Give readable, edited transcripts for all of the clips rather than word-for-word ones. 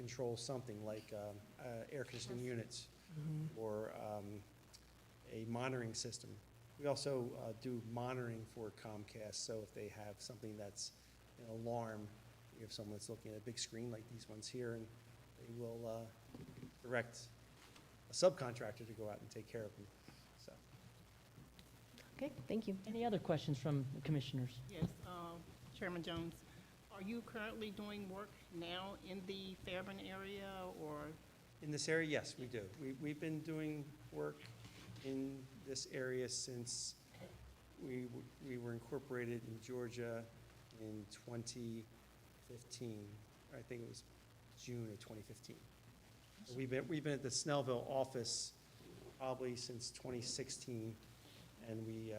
control something like air conditioning units or a monitoring system. We also do monitoring for Comcast, so if they have something that's an alarm, we have someone that's looking at a big screen like these ones here, and they will direct a subcontractor to go out and take care of them. So. Okay, thank you. Any other questions from the commissioners? Yes, Chairman Jones, are you currently doing work now in the Fairburn area, or? In this area, yes, we do. We've been doing work in this area since we were incorporated in Georgia in 2015. I think it was June of 2015. We've been at the Snellville office probably since 2016, and we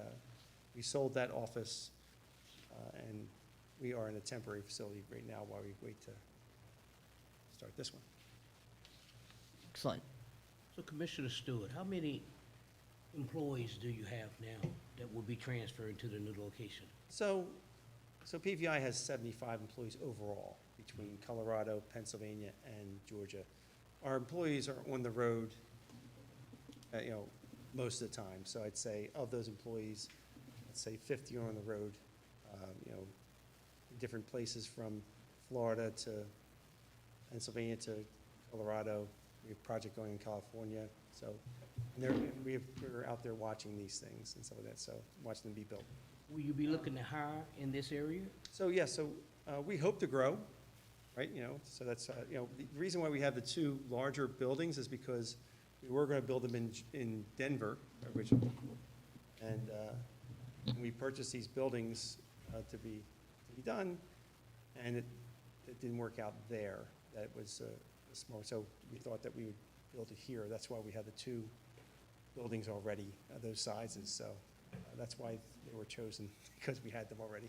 sold that office, and we are in a temporary facility right now while we wait to start this one. Excellent. So Commissioner Stewart, how many employees do you have now that will be transferred to the new location? So PVI has 75 employees overall between Colorado, Pennsylvania, and Georgia. Our employees are on the road, most of the time. So I'd say of those employees, let's say 50 are on the road, in different places from Florida to Pennsylvania to Colorado. We have a project going in California. So we're out there watching these things and stuff like that, so watching them be built. Will you be looking to hire in this area? So, yeah, we hope to grow, right? So that's, the reason why we have the two larger buildings is because we were going to build them in Denver originally. And we purchased these buildings to be done, and it didn't work out there. That was small, so we thought that we would build it here. That's why we have the two buildings already, those sizes. So that's why they were chosen, because we had them already.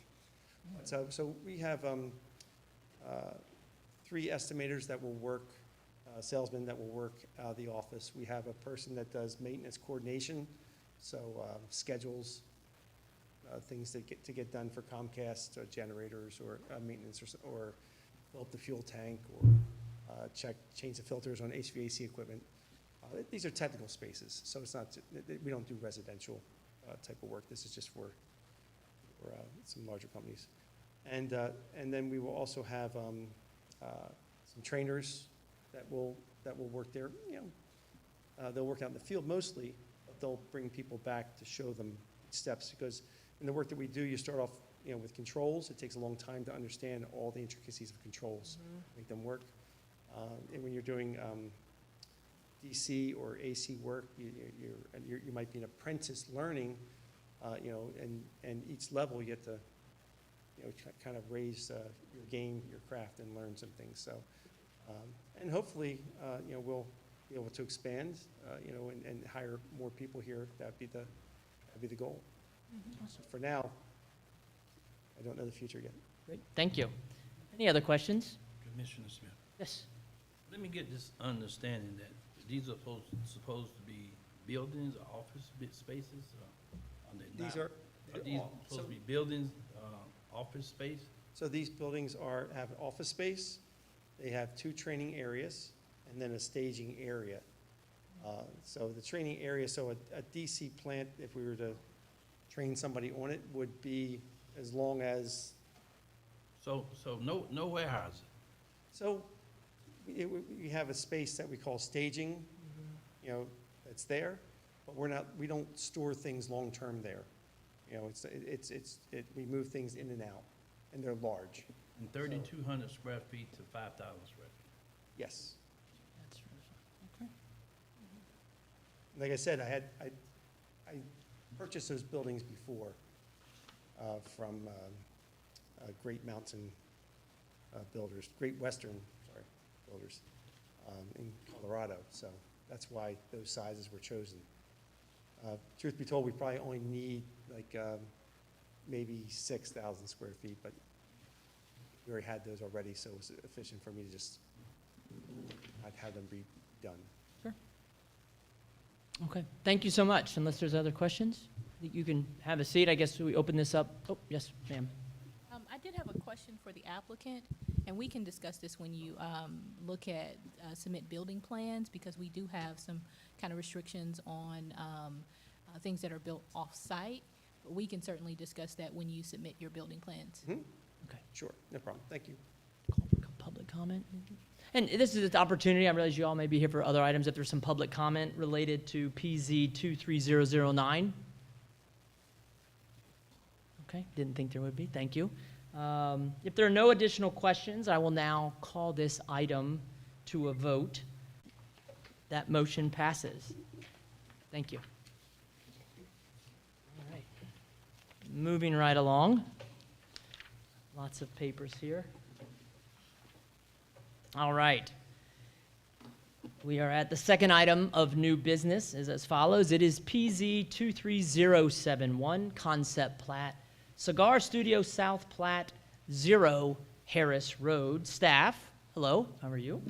So we have 3 estimators that will work, salesmen that will work out of the office. We have a person that does maintenance coordination, so schedules, things to get done for Comcast, generators, or maintenance, or fill up the fuel tank, or change the filters on HVAC equipment. These are technical spaces, so it's not, we don't do residential type of work. This is just for some larger companies. And then we will also have some trainers that will work there. They'll work out in the field mostly, but they'll bring people back to show them steps, because in the work that we do, you start off with controls. It takes a long time to understand all the intricacies of controls, make them work. And when you're doing DC or AC work, you might be an apprentice learning, and each level you have to, kind of raise your game, your craft, and learn some things. So, and hopefully, we'll be able to expand, and hire more people here. That'd be the goal. So for now, I don't know the future yet. Great, thank you. Any other questions? Commissioner Smith, Yes. let me get this understanding that these are supposed to be buildings or office spaces? Are they These not? are these all- supposed to be buildings, office space? So these buildings have office space, they have 2 training areas, and then a staging area. So the training area, so a DC plant, if we were to train somebody on it, would be as long as. So no warehouse. So we have a space that we call staging, that's there, but we don't store things long-term there. We move things in and out, and they're large. And 3,200 square feet to 5,000 square feet. Yes. That's okay. Like I said, I purchased those buildings before from Great Mountain builders, Great Western, builders in Colorado. So that's why those sizes were chosen. Truth be told, we probably only need like maybe 6,000 square feet, but we already had those already, so it was efficient for me to just not have them be done. Sure. Okay, thank you so much. Unless there's other questions, you can have a seat. I guess we open this up. Oh, yes, ma'am. I did have a question for the applicant. And we can discuss this when you look at, submit building plans, because we do have some kind of restrictions on things that are built off-site. But we can certainly discuss that when you submit your building plans. Okay. Sure, no problem, thank you. Call for public comment. And this is an opportunity, I realize you all may be here for other items, if there's some public comment related to PZ 23009. Okay, didn't think there would be, thank you. If there are no additional questions, I will now call this item to a vote. That motion passes. Thank you. All right. Moving right along. Lots of papers here. All right. We are at the second item of new business, is as follows. It is PZ 23071, concept plat, Cigar Studio South Plat, 0 Harris Road. Staff, hello, how are you?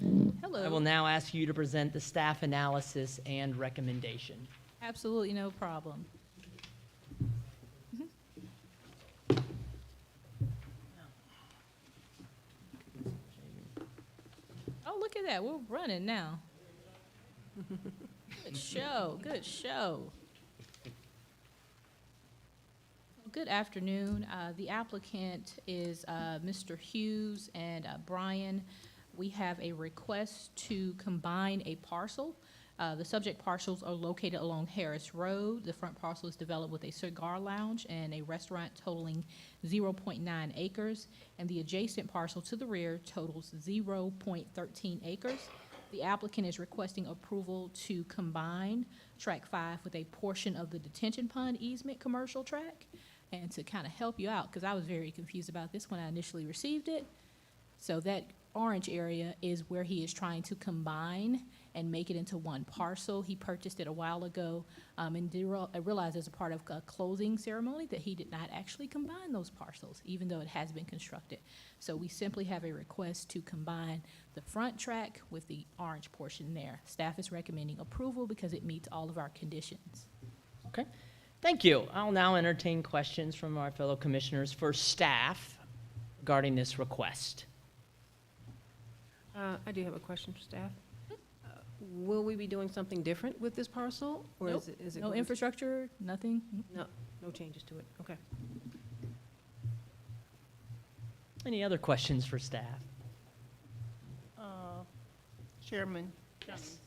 Hello. I will now ask you to present the staff analysis and recommendation. Absolutely no problem. Oh, look at that, we're running now. Good show, good show. Good afternoon. The applicant is Mr. Hughes and Brian. We have a request to combine a parcel. The subject parcels are located along Harris Road. The front parcel is developed with a cigar lounge and a restaurant totaling 0.9 acres, and the adjacent parcel to the rear totals 0.13 acres. The applicant is requesting approval to combine Track 5 with a portion of the detention pond easement commercial track. And to kind of help you out, because I was very confused about this when I initially received it. So that orange area is where he is trying to combine and make it into one parcel. He purchased it a while ago, and I realized as a part of a closing ceremony that he did not actually combine those parcels, even though it has been constructed. So we simply have a request to combine the front track with the orange portion there. Staff is recommending approval because it meets all of our conditions. Okay, thank you. I'll now entertain questions from our fellow commissioners for staff regarding this request. I do have a question for staff. Will we be doing something different with this parcel? Or Nope. is it No going to- infrastructure, nothing? No changes to it, okay. Any other questions for staff? Chairman Jones,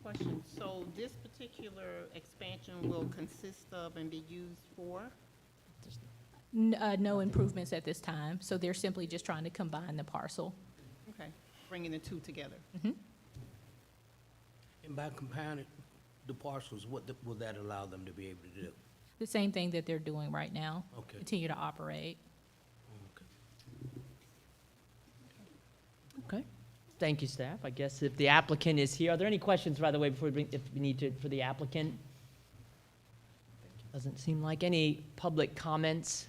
question. So this particular expansion will consist of and be used for? No improvements at this time, so they're simply just trying to combine the parcel. Okay, bringing the two together. And by combining the parcels, what will that allow them to be able to do? The same thing that they're doing right now, Okay. continue to operate. Okay, thank you, staff. I guess if the applicant is here, are there any questions, by the way, before we bring, if we need to, for the applicant? Doesn't seem like any public comments.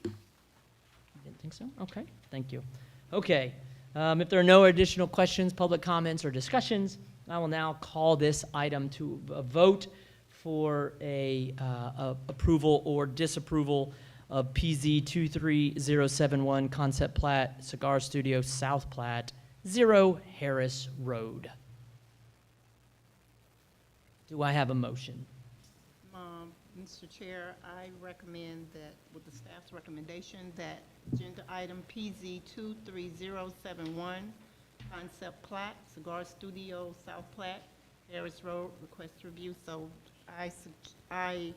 Didn't think so? Okay, thank you. Okay, if there are no additional questions, public comments, or discussions, I will now call this item to a vote for a approval or disapproval of PZ 23071 Concept Plat, Cigar Studio South Plat, 0 Harris Road. Do I have a motion? Mr. Chair, I recommend that, with the staff's recommendation, that agenda item PZ 23071, concept plat, Cigar Studio South Plat, Harris Road, request review. So the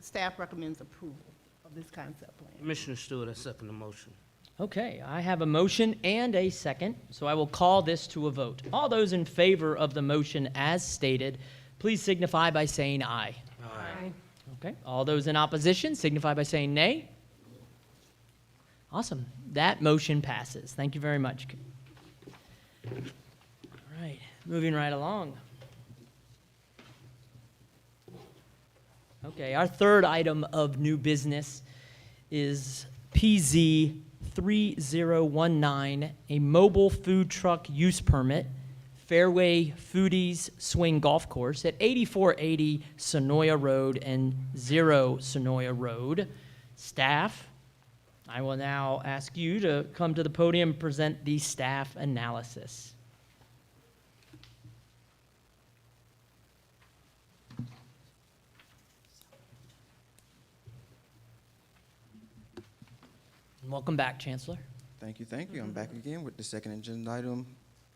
staff recommends approval of this concept plan. Commissioner Stewart, I second the motion. Okay, I have a motion and a second, so I will call this to a vote. All those in favor of the motion as stated, please signify by saying aye. Aye. Okay, all those in opposition signify by saying nay. Awesome, that motion passes. Thank you very much. All right, moving right along. Okay, our third item of new business is PZ 3019, a mobile food truck use permit, Fairway Foodies Swing Golf Course at 8480 Sonoya Road and 0 Sonoya Road. Staff, I will now ask you to come to the podium and present the staff analysis. And welcome back, Chancellor. Thank you, thank you. I'm back again with the second agenda item,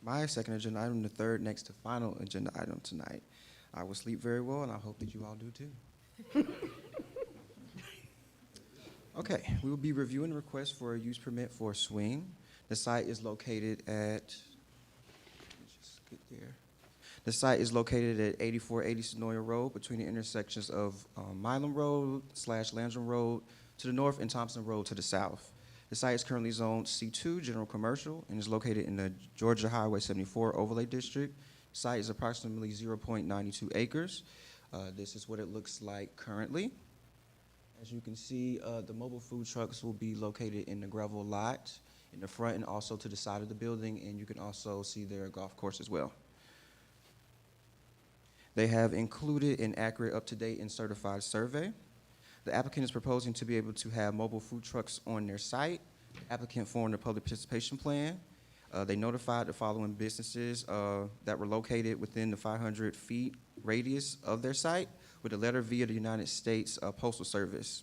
my second agenda item, the third next to final agenda item tonight. I will sleep very well, and I hope that you all do too. Okay, we will be reviewing the request for a use permit for a swing. The site is located at, let me just get there. The site is located at 8480 Sonoya Road between the intersections of Milam Road / Landrum Road to the north and Thompson Road to the south. The site is currently zoned C2, General Commercial, and is located in the Georgia Highway 74 Overlay District. The site is approximately 0.92 acres. This is what it looks like currently. As you can see, the mobile food trucks will be located in the gravel lot in the front and also to the side of the building, and you can also see their golf course as well. They have included an accurate, up-to-date, and certified survey. The applicant is proposing to be able to have mobile food trucks on their site. The applicant formed a public participation plan. They notified the following businesses that were located within the 500 feet radius of their site with a letter via the United States Postal Service.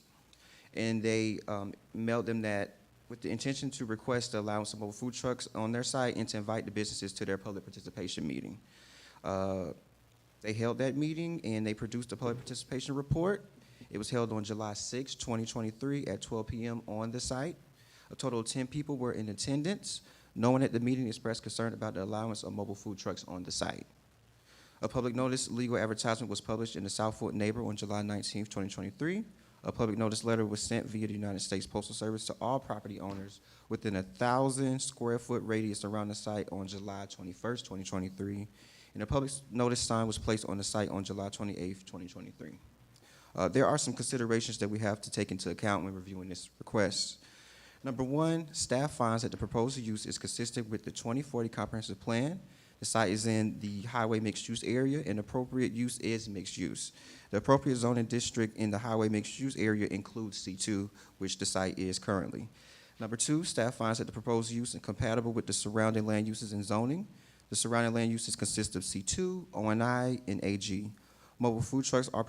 And they mailed them that with the intention to request the allowance of mobile food trucks on their site and to invite the businesses to their public participation meeting. They held that meeting and they produced a public participation report. It was held on July 6, 2023 at 12 p.m. on the site. A total of 10 people were in attendance. No one at the meeting expressed concern about the allowance of mobile food trucks on the site. A public notice legal advertisement was published in the South Fork Neighbor on July 19, 2023. A public notice letter was sent via the United States Postal Service to all property owners within a 1,000 square foot radius around the site on July 21, 2023. And a public notice sign was placed on the site on July 28, 2023. There are some considerations that we have to take into account when reviewing this request. Number one, staff finds that the proposed use is consistent with the 2040 comprehensive plan. The site is in the highway mixed use area and appropriate use is mixed use. The appropriate zoning district in the highway mixed use area includes C2, which the site is currently. Number two, staff finds that the proposed use is compatible with the surrounding land uses and zoning. The surrounding land uses consist of C2, ONI, and AG. Mobile food trucks are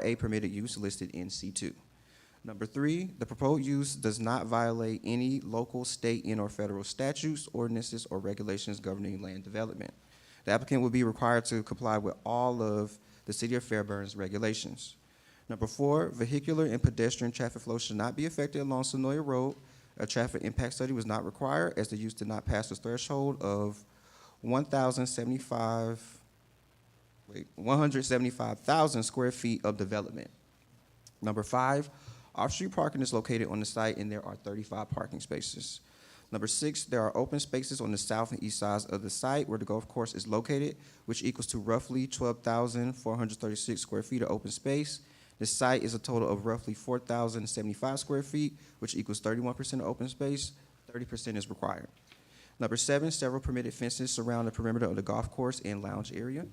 a permitted use listed in C2. Number three, the proposed use does not violate any local, state, and/or federal statutes, ordinances, or regulations governing land development. The applicant will be required to comply with all of the City of Fairburn's regulations. Number four, vehicular and pedestrian traffic flow should not be affected along Sonoya Road. A traffic impact study was not required as the use did not pass the threshold of 175,000 square feet of development. Number five, off-street parking is located on the site and there are 35 parking spaces. Number six, there are open spaces on the south and east sides of the site where the golf course is located, which equals to roughly 12,436 square feet of open space. The site is a total of roughly 4,075 square feet, which equals 31% of open space, 30% is required. Number seven, several permitted fences surround the perimeter of the golf course and lounge area.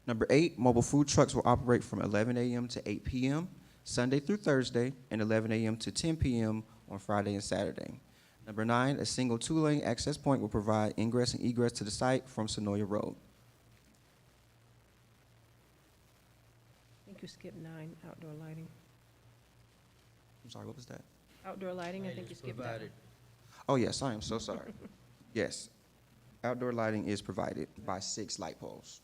Number eight, mobile food trucks will operate from 11 a.m. to 8 p.m., Sunday through Thursday, and 11 a.m. to 10 p.m. on Friday and Saturday. Number nine, a single two-lane access point will provide ingress and egress to the site from Sonoya Road. I think you skipped 9, outdoor lighting. I'm sorry, what was that? Outdoor lighting, I think you skipped that. Provided. Oh, yes, I am so sorry. Yes, outdoor lighting is provided by 6 light poles.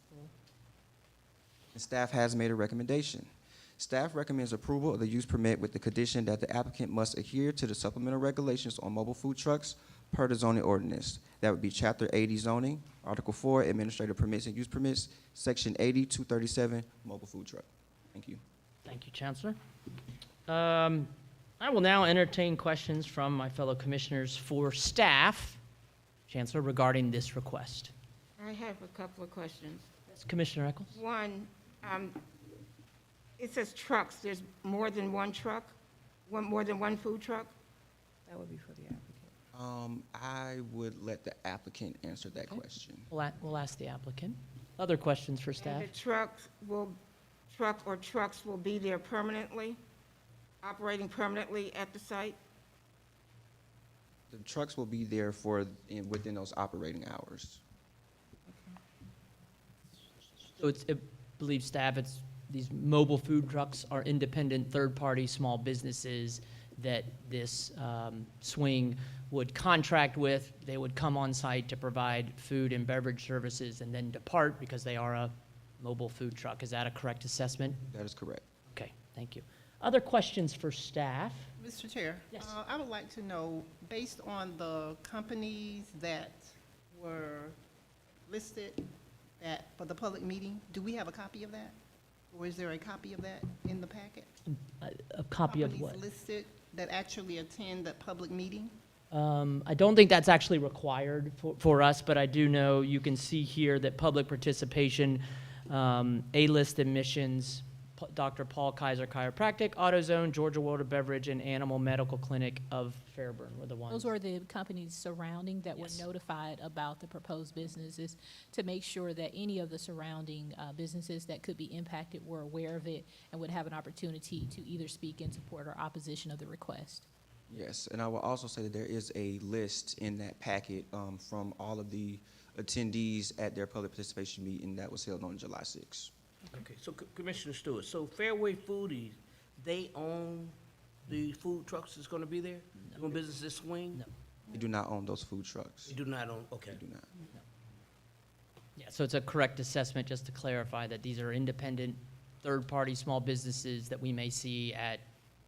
And staff has made a recommendation. Staff recommends approval of the use permit with the condition that the applicant must adhere to the supplemental regulations on mobile food trucks per the zoning ordinance. That would be Chapter 80 zoning, Article 4, administrative permits and use permits, Section 80, 237, mobile food truck. Thank you. Thank you, Chancellor. I will now entertain questions from my fellow commissioners for staff, Chancellor, regarding this request. I have a couple of questions. Yes, Commissioner Eccles? One, it says trucks, there's more than one truck? More than one food truck? That would be for the applicant. I would let the applicant answer that question. We'll ask the applicant. Other questions for staff? And the trucks will be there permanently? operating permanently at the site? The trucks will be there within those operating hours. So I believe staff, these mobile food trucks are independent, third-party, small businesses that this swing would contract with. They would come on site to provide food and beverage services and then depart because they are a mobile food truck. Is that a correct assessment? That is correct. Okay, thank you. Other questions for staff? Mr. Chair? Yes. I would like to know, based on the companies that were listed for the public meeting, do we have a copy of that? Or is there a copy of that in the packet? A copy of what? Companies listed that actually attend that public meeting? I don't think that's actually required for us, but I do know you can see here that public participation, A-list admissions, Dr. Paul Kaiser Chiropractic, AutoZone, Georgia World of Beverage, and Animal Medical Clinic of Fairburn were the ones. Those were the companies surrounding that were Yes. notified about the proposed businesses to make sure that any of the surrounding businesses that could be impacted were aware of it and would have an opportunity to either speak in support or opposition of the request. Yes, and I will also say that there is a list in that packet from all of the attendees at their public participation meeting that was held on July 6th. Okay, so Commissioner Stewart, so Fairway Foodies, they own the food trucks that's gonna be there? Doing business this swing? No. We do not own those food trucks. They do not own, okay. We do not. Yeah, so it's a correct assessment, just to clarify that these are independent, third-party small businesses that we may see at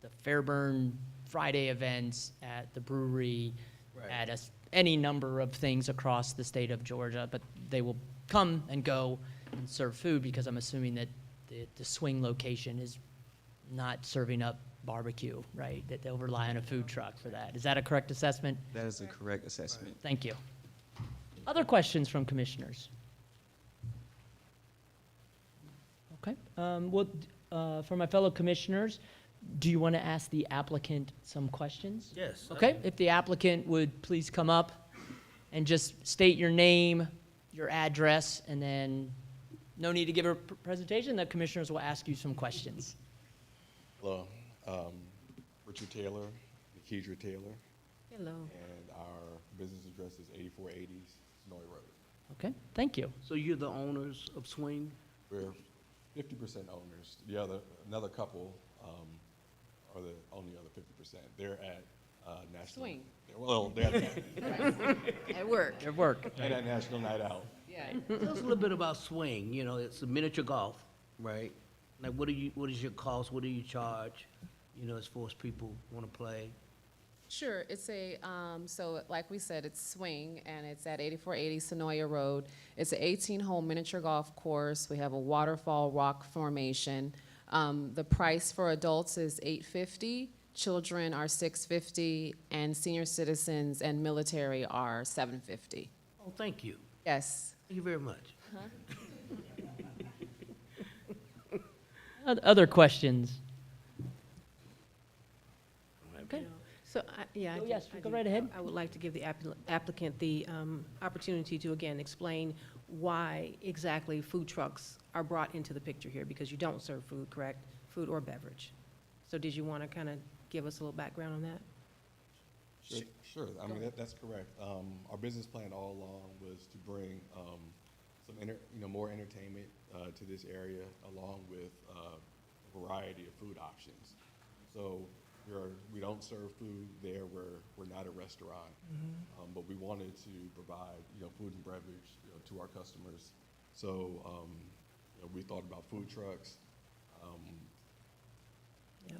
the Fairburn Friday events, at the brewery, Right. at any number of things across the state of Georgia, but they will come and go and serve food, because I'm assuming that the swing location is not serving up barbecue, right? That they'll rely on a food truck for that. Is that a correct assessment? That is a correct assessment. Thank you. Other questions from commissioners? Okay, for my fellow commissioners, do you want to ask the applicant some questions? Yes. Okay, if the applicant would please come up and just state your name, your address, and then no need to give a presentation, the commissioners will ask you some questions. Hello, Richard Taylor, Nikedra Taylor, Hello. and our business address is 8480 Snowy Road. Okay, thank you. So you're the owners of Swing? We're 50% owners. Another couple are the only other 50%. They're at National. Swing. Well, they're at, At work. Your work. they're at National Night Out. Yeah. Tell us a little bit about Swing, you know, it's a miniature golf, right? Like, what is your cost, what do you charge, you know, as far as people wanna play? Sure, it's so like we said, it's Swing, and it's at 8480 Sonoya Road. It's an 18-hole miniature golf course. We have a waterfall rock formation. The price for adults is $850, children are $650, and senior citizens and military are $750. Oh, thank you, Yes. thank you very much. Other questions? Okay. So, yeah. Oh, yes, I go do. right ahead. I would like to give the applicant the opportunity to, again, explain why exactly food trucks are brought into the picture here, because you don't serve food, correct? Food or beverage. So did you want to kind of give us a little background on that? Sure. I mean, that's correct. Our business plan all along was to bring some more entertainment to this area, along with a variety of food options. So we don't serve food there. We're not a restaurant, but we wanted to provide food and beverage to our customers. So we thought about food trucks. Yeah.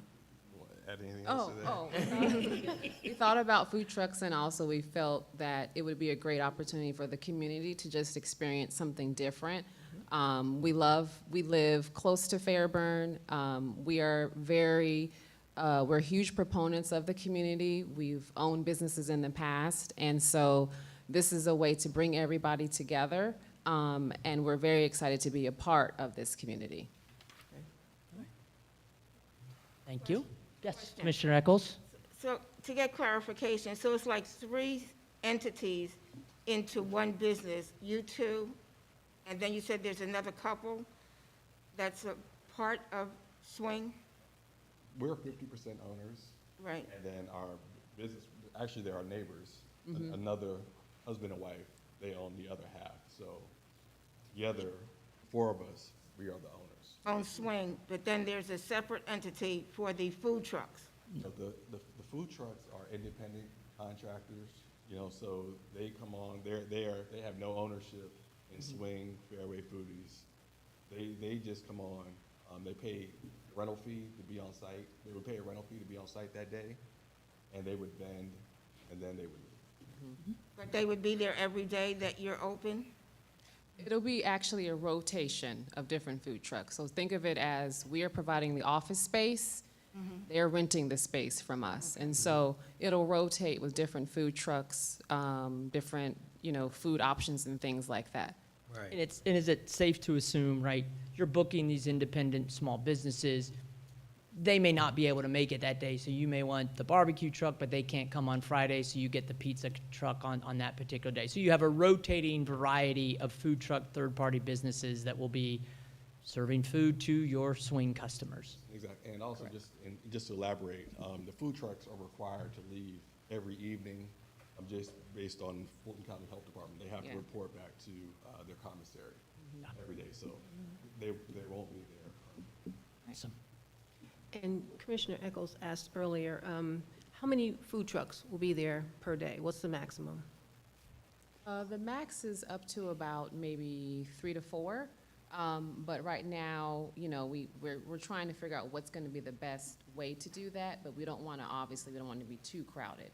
Add anything else to that? We thought about food trucks, and also we felt that it would be a great opportunity for the community to just experience something different. We live close to Fairburn. We are we're huge proponents of the community. We've owned businesses in the past, and so this is a way to bring everybody together, and we're very excited to be a part of this community. Thank you. Yes, Commissioner Eccles? So to get clarification, so it's like 3 entities into one business, you two, and then you said there's another couple that's a part of Swing? we're 50% owners, Right. and then our business, actually, they're our neighbors. Mm-hmm. Another husband and wife, they own the other half. So together, 4 of us, we are the owners. On Swing, but then there's a separate entity for the food trucks. So the food trucks are independent contractors, you know, so they come on, they have no ownership in Swing, Fairway Foodies. They just come on, they pay rental fee to be on site. They would pay a rental fee to be on site that day, and they would vend, and then they would leave. But they would be there every day that you're open? It'll be actually a rotation of different food trucks. So think of it as we are providing the office space, they're renting the space from us. And so it'll rotate with different food trucks, different, food options and things like that. Right. And is it safe to assume, right, you're booking these independent small businesses, they may not be able to make it that day, so you may want the barbecue truck, but they can't come on Friday, so you get the pizza truck on that particular day. So you have a rotating variety of food truck third-party businesses that will be serving food to your Swing customers. Exactly, and also just to elaborate, the food trucks are required to leave every evening, just based on Fulton County Health Department. They have to Yeah. report back to their commissary every day, so they won't be there. Awesome. And Commissioner Echols asked earlier, how many food trucks will be there per day? What's the maximum? The max is up to about maybe 3 to 4. But right now, we're trying to figure out what's going to be the best way to do that, but we don't want to be too crowded.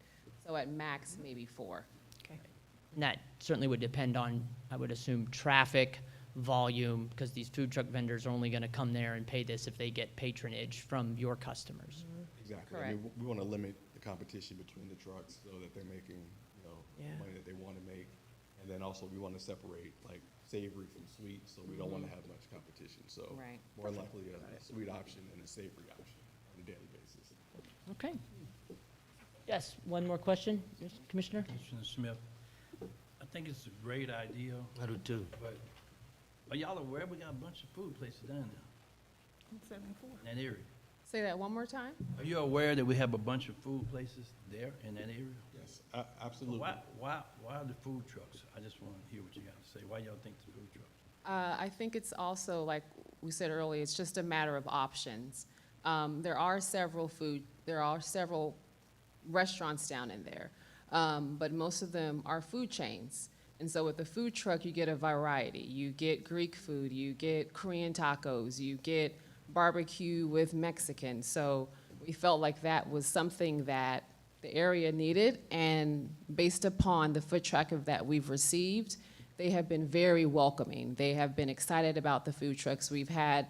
So at max, maybe 4. Okay. And that certainly would depend on, I would assume, traffic, volume, because these food truck vendors are only going to come there and pay this if they get patronage from your customers. Exactly. I mean, we want to limit the competition between the trucks so that they're making, Yeah. money that they want to make. And then also, we want to separate, like, savory from sweet, so we don't want to have much competition. So Right. more likely a sweet option and a savory option on a daily basis. Okay. Yes, one more question, Yes, Commissioner? Commissioner Smith, I think it's a great idea, I do too. but are y'all aware we got a bunch of food places down there 74. in that area? Say that one more time? Are you aware that we have a bunch of food places there in that area? Yes, absolutely. Why are the food trucks? I just want to hear what you got to say. Why y'all think the food trucks? I think it's also, like we said earlier, it's just a matter of options. There are several restaurants down in there, but most of them are food chains. And so with the food truck, you get a variety. You get Greek food, you get Korean tacos, you get barbecue with Mexican. So we felt like that was something that the area needed, and based upon the foot traffic that we've received, they have been very welcoming. They have been excited about the food trucks. We've had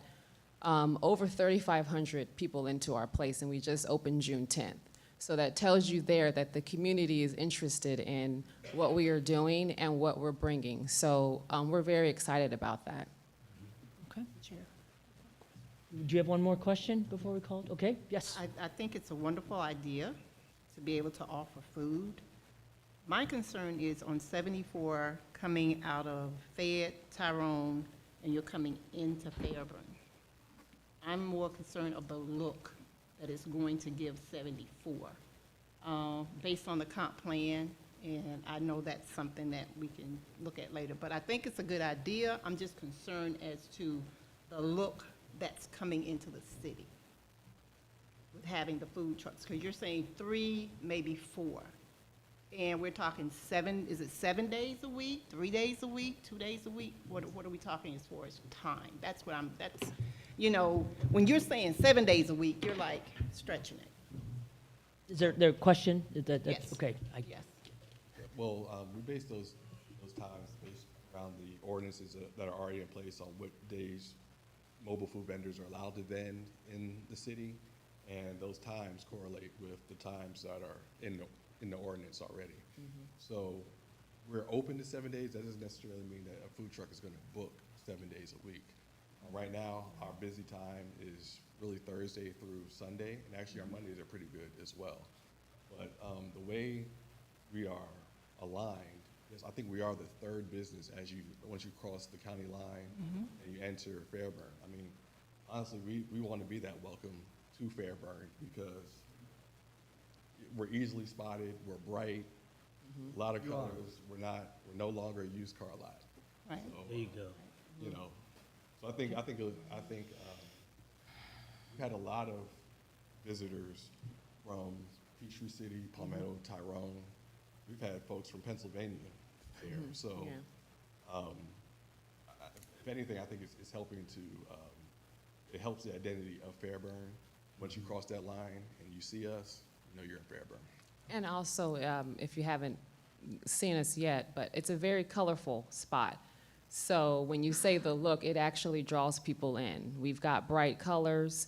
over 3,500 people into our place, and we just opened June 10th. So that tells you there that the community is interested in what we are doing and what we're bringing. So we're very excited about that. Okay. Do you have one more question before we call it? Okay, yes. I think it's a wonderful idea to be able to offer food. My concern is on 74 coming out of Fayette, Tyrone, and you're coming into Fairburn. I'm more concerned of the look that it's going to give 74, based on the comp plan, and I know that's something that we can look at later. But I think it's a good idea. I'm just concerned as to the look that's coming into the city with having the food trucks, because you're saying 3, maybe 4. And we're talking 7, is it 7 days a week, 3 days a week, 2 days a week? What are we talking as far as time? That's what when you're saying 7 days a week, you're like stretching it. Is there a question? That's Yes. okay. Yes. Well, we base those times based around the ordinances that are already in place on what days mobile food vendors are allowed to vend in the city, and those times correlate with the times that are in the ordinance already. So we're open to 7 days. That doesn't necessarily mean that a food truck is going to book 7 days a week. Right now, our busy time is really Thursday through Sunday, and actually our Mondays are pretty good as well. But the way we are aligned is, I think we are the third business once you cross the county line and you enter Fairburn. I mean, honestly, we want to be that welcome to Fairburn because we're easily spotted, we're bright, a lot of colors, we're no longer a used car lot. Right. So, There you go. you know, so I think we had a lot of visitors from Peachtree City, Palmetto, Tyrone. We've had folks from Pennsylvania there. So, Yeah. if anything, I think it's helping to, it helps the identity of Fairburn. Once you cross that line and you see us, you know you're in Fairburn. And also, if you haven't seen us yet, but it's a very colorful spot. So when you say the look, it actually draws people in. We've got bright colors.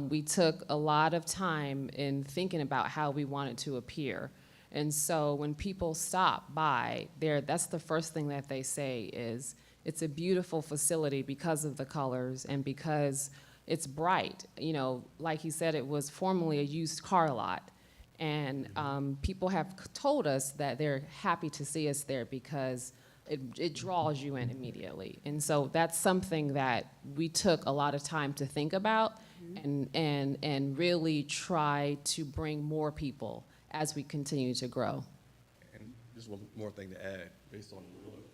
We took a lot of time in thinking about how we wanted to appear. And so when people stop by there, that's the first thing that they say is, it's a beautiful facility because of the colors and because it's bright. You know, like he said, it was formerly a used car lot. And people have told us that they're happy to see us there because it draws you in immediately. And so that's something that we took a lot of time to think about and really try to bring more people as we continue to grow. And just one more thing to add, based on the look,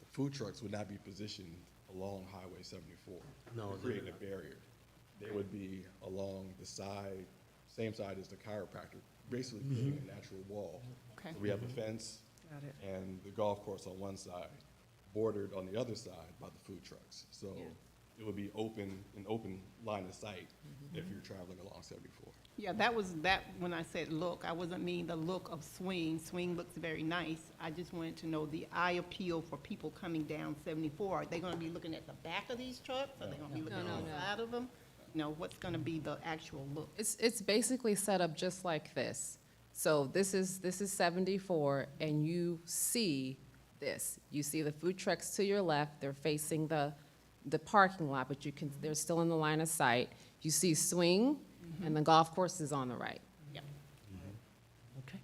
the food trucks would not be positioned along Highway 74. No, to create a barrier. They would be along the side, same side as the chiropractor, basically creating a natural wall. Okay. So we have a fence and the golf course on one side, bordered on the other side by the food trucks. So it would be an open line of sight if you're traveling along 74. Yeah, when I said look, I wasn't meaning the look of Swing. Swing looks very nice. I just wanted to know the eye appeal for people coming down 74. Are they gonna be looking at the back of these trucks? Are they gonna be looking at the side of them? No, what's gonna be the actual look? It's basically set up just like this. So this is 74, and you see this. You see the food trucks to your left. They're facing the parking lot, but they're still in the line of sight. You see Swing, and the golf course is on the right. Yep. Okay.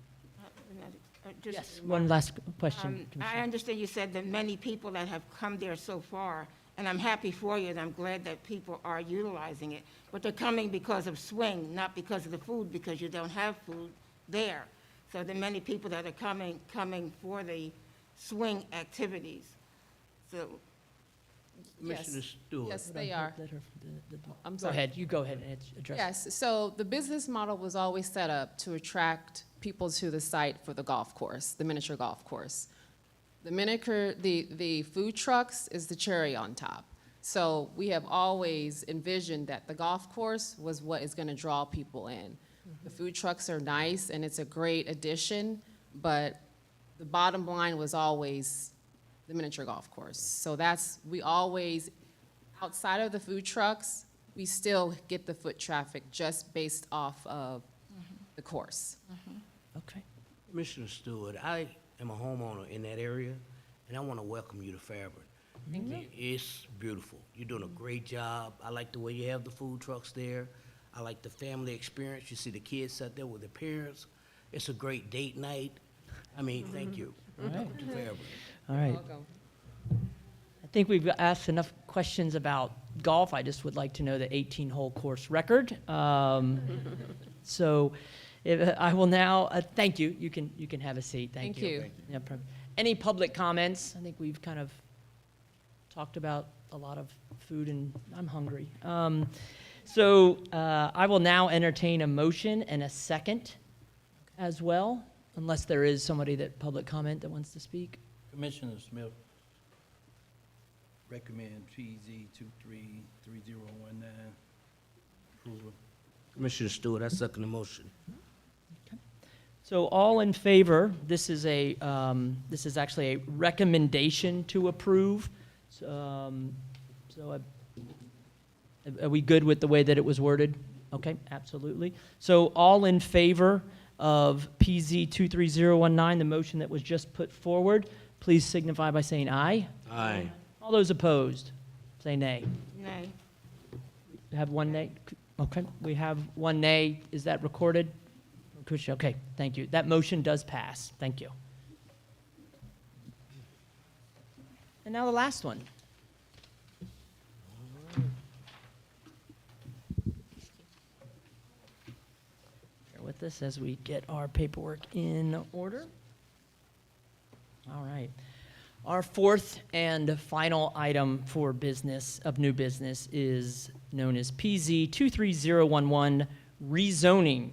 Just Yes, one last question. I Commissioner. understand you said the many people that have come there so far, and I'm happy for you, and I'm glad that people are utilizing it, but they're coming because of Swing, not because of the food, because you don't have food there. So the many people that are coming for the Swing activities. So, Commissioner Stewart. Yes, they are. I'm Go sorry. ahead, you go ahead and address. Yes, so the business model was always set up to attract people to the site for the golf course, the miniature golf course. The food trucks is the cherry on top. So we have always envisioned that the golf course was what is gonna draw people in. The food trucks are nice and it's a great addition, but the bottom line was always the miniature golf course. So we always, outside of the food trucks, we still get the foot traffic just based off of the course. Okay. Commissioner Stewart, I am a homeowner in that area, and I want to welcome you to Fairburn. Thank you. It's beautiful. You're doing a great job. I like the way you have the food trucks there. I like the family experience. You see the kids out there with their parents. It's a great date night. I mean, thank you. Welcome to Fairburn. All right. Welcome. I think we've asked enough questions about golf. I just would like to know the 18-hole course record. So I will now, thank you. You can have a seat. Thank you. Thank you. No problem. Any public comments? I think we've kind of talked about a lot of food, and I'm hungry. So I will now entertain a motion and a second as well, unless there is somebody public comment that wants to speak. Commissioner Smith, recommend PZ 233019 approval. Commissioner Stewart, I second the motion. So all in favor, this is actually a recommendation to approve. So are we good with the way that it was worded? Okay, absolutely. So all in favor of PZ 23019, the motion that was just put forward, please signify by saying aye. Aye. All those opposed, say nay. nay. We have one nay? Okay, we have one nay. Is that recorded? Okay, thank you. That motion does pass. Thank you. And now the last one. this as we get our paperwork in order. All right. Our fourth and final item for business, of new business, is known as PZ 23011, rezoning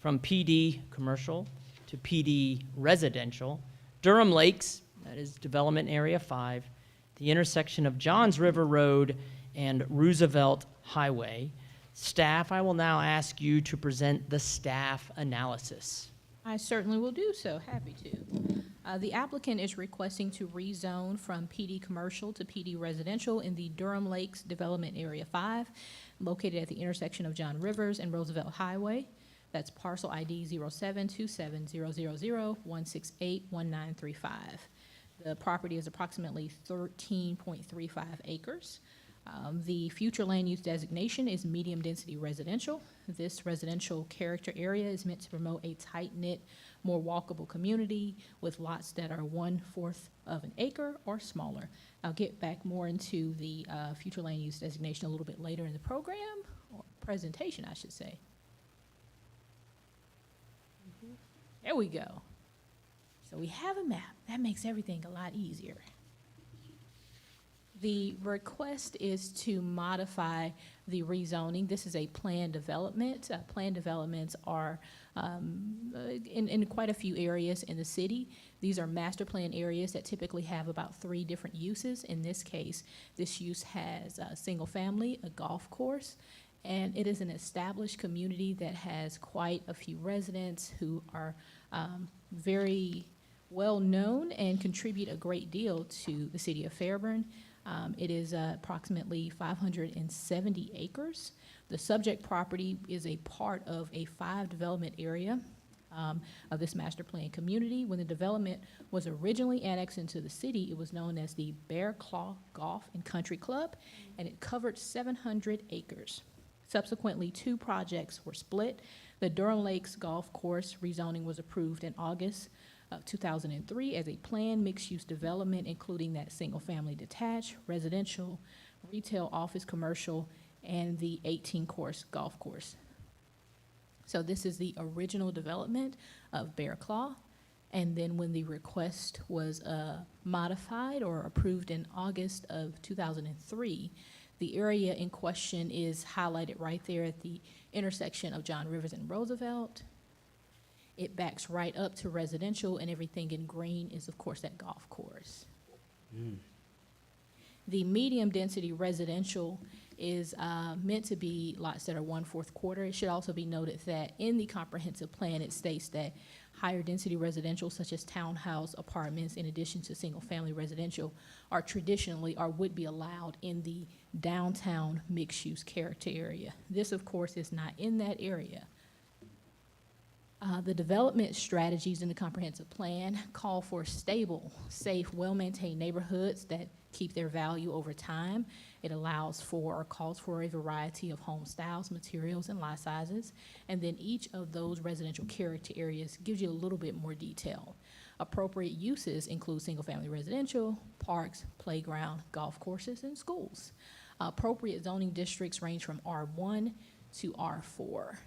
from PD commercial to PD residential, Durham Lakes, that is Development Area 5, the intersection of Johns River Road and Roosevelt Highway. Staff, I will now ask you to present the staff analysis. I certainly will do so, happy to. The applicant is requesting to rezone from PD commercial to PD residential in the Durham Lakes Development Area 5, located at the intersection of John Rivers and Roosevelt Highway. That's parcel ID 07270001681935. The property is approximately 13.35 acres. The future land use designation is medium-density residential. This residential character area is meant to promote a tight-knit, more walkable community with lots that are 1/4 of an acre or smaller. I'll get back more into the future land use designation a little bit later in the program, or presentation, I should say. There we go. So we have a map. That makes everything a lot easier. The request is to modify the rezoning. This is a planned development. Planned developments are in quite a few areas in the city. These are master plan areas that typically have about 3 different uses. In this case, this use has a single family, a golf course, and it is an established community that has quite a few residents who are very well known and contribute a great deal to the city of Fairburn. It is approximately 570 acres. The subject property is a part of a 5 development area of this master plan community. When the development was originally annexed into the city, it was known as the Bear Claw Golf and Country Club, and it covered 700 acres. Subsequently, 2 projects were split. The Durham Lakes Golf Course rezoning was approved in August 2003 as a planned mixed-use development, including that single-family detached, residential, retail, office, commercial, and the 18-course golf course. So this is the original development of Bear Claw. And then when the request was modified or approved in August of 2003, the area in question is highlighted right there at the intersection of John Rivers and Roosevelt. It backs right up to residential, and everything in green is, of course, that golf course. The medium-density residential is meant to be lots that are 1/4 quarter. It should also be noted that in the comprehensive plan, it states that higher-density residential, such as townhouse apartments, in addition to single-family residential, are traditionally or would be allowed in the downtown mixed-use character area. This, of course, is not in that area. The development strategies in the comprehensive plan call for stable, safe, well-maintained neighborhoods that keep their value over time. It allows for or calls for a variety of home styles, materials, and lot sizes. And then each of those residential character areas gives you a little bit more detail. Appropriate uses include single-family residential, parks, playground, golf courses, and schools. Appropriate zoning districts range from R1 to R4.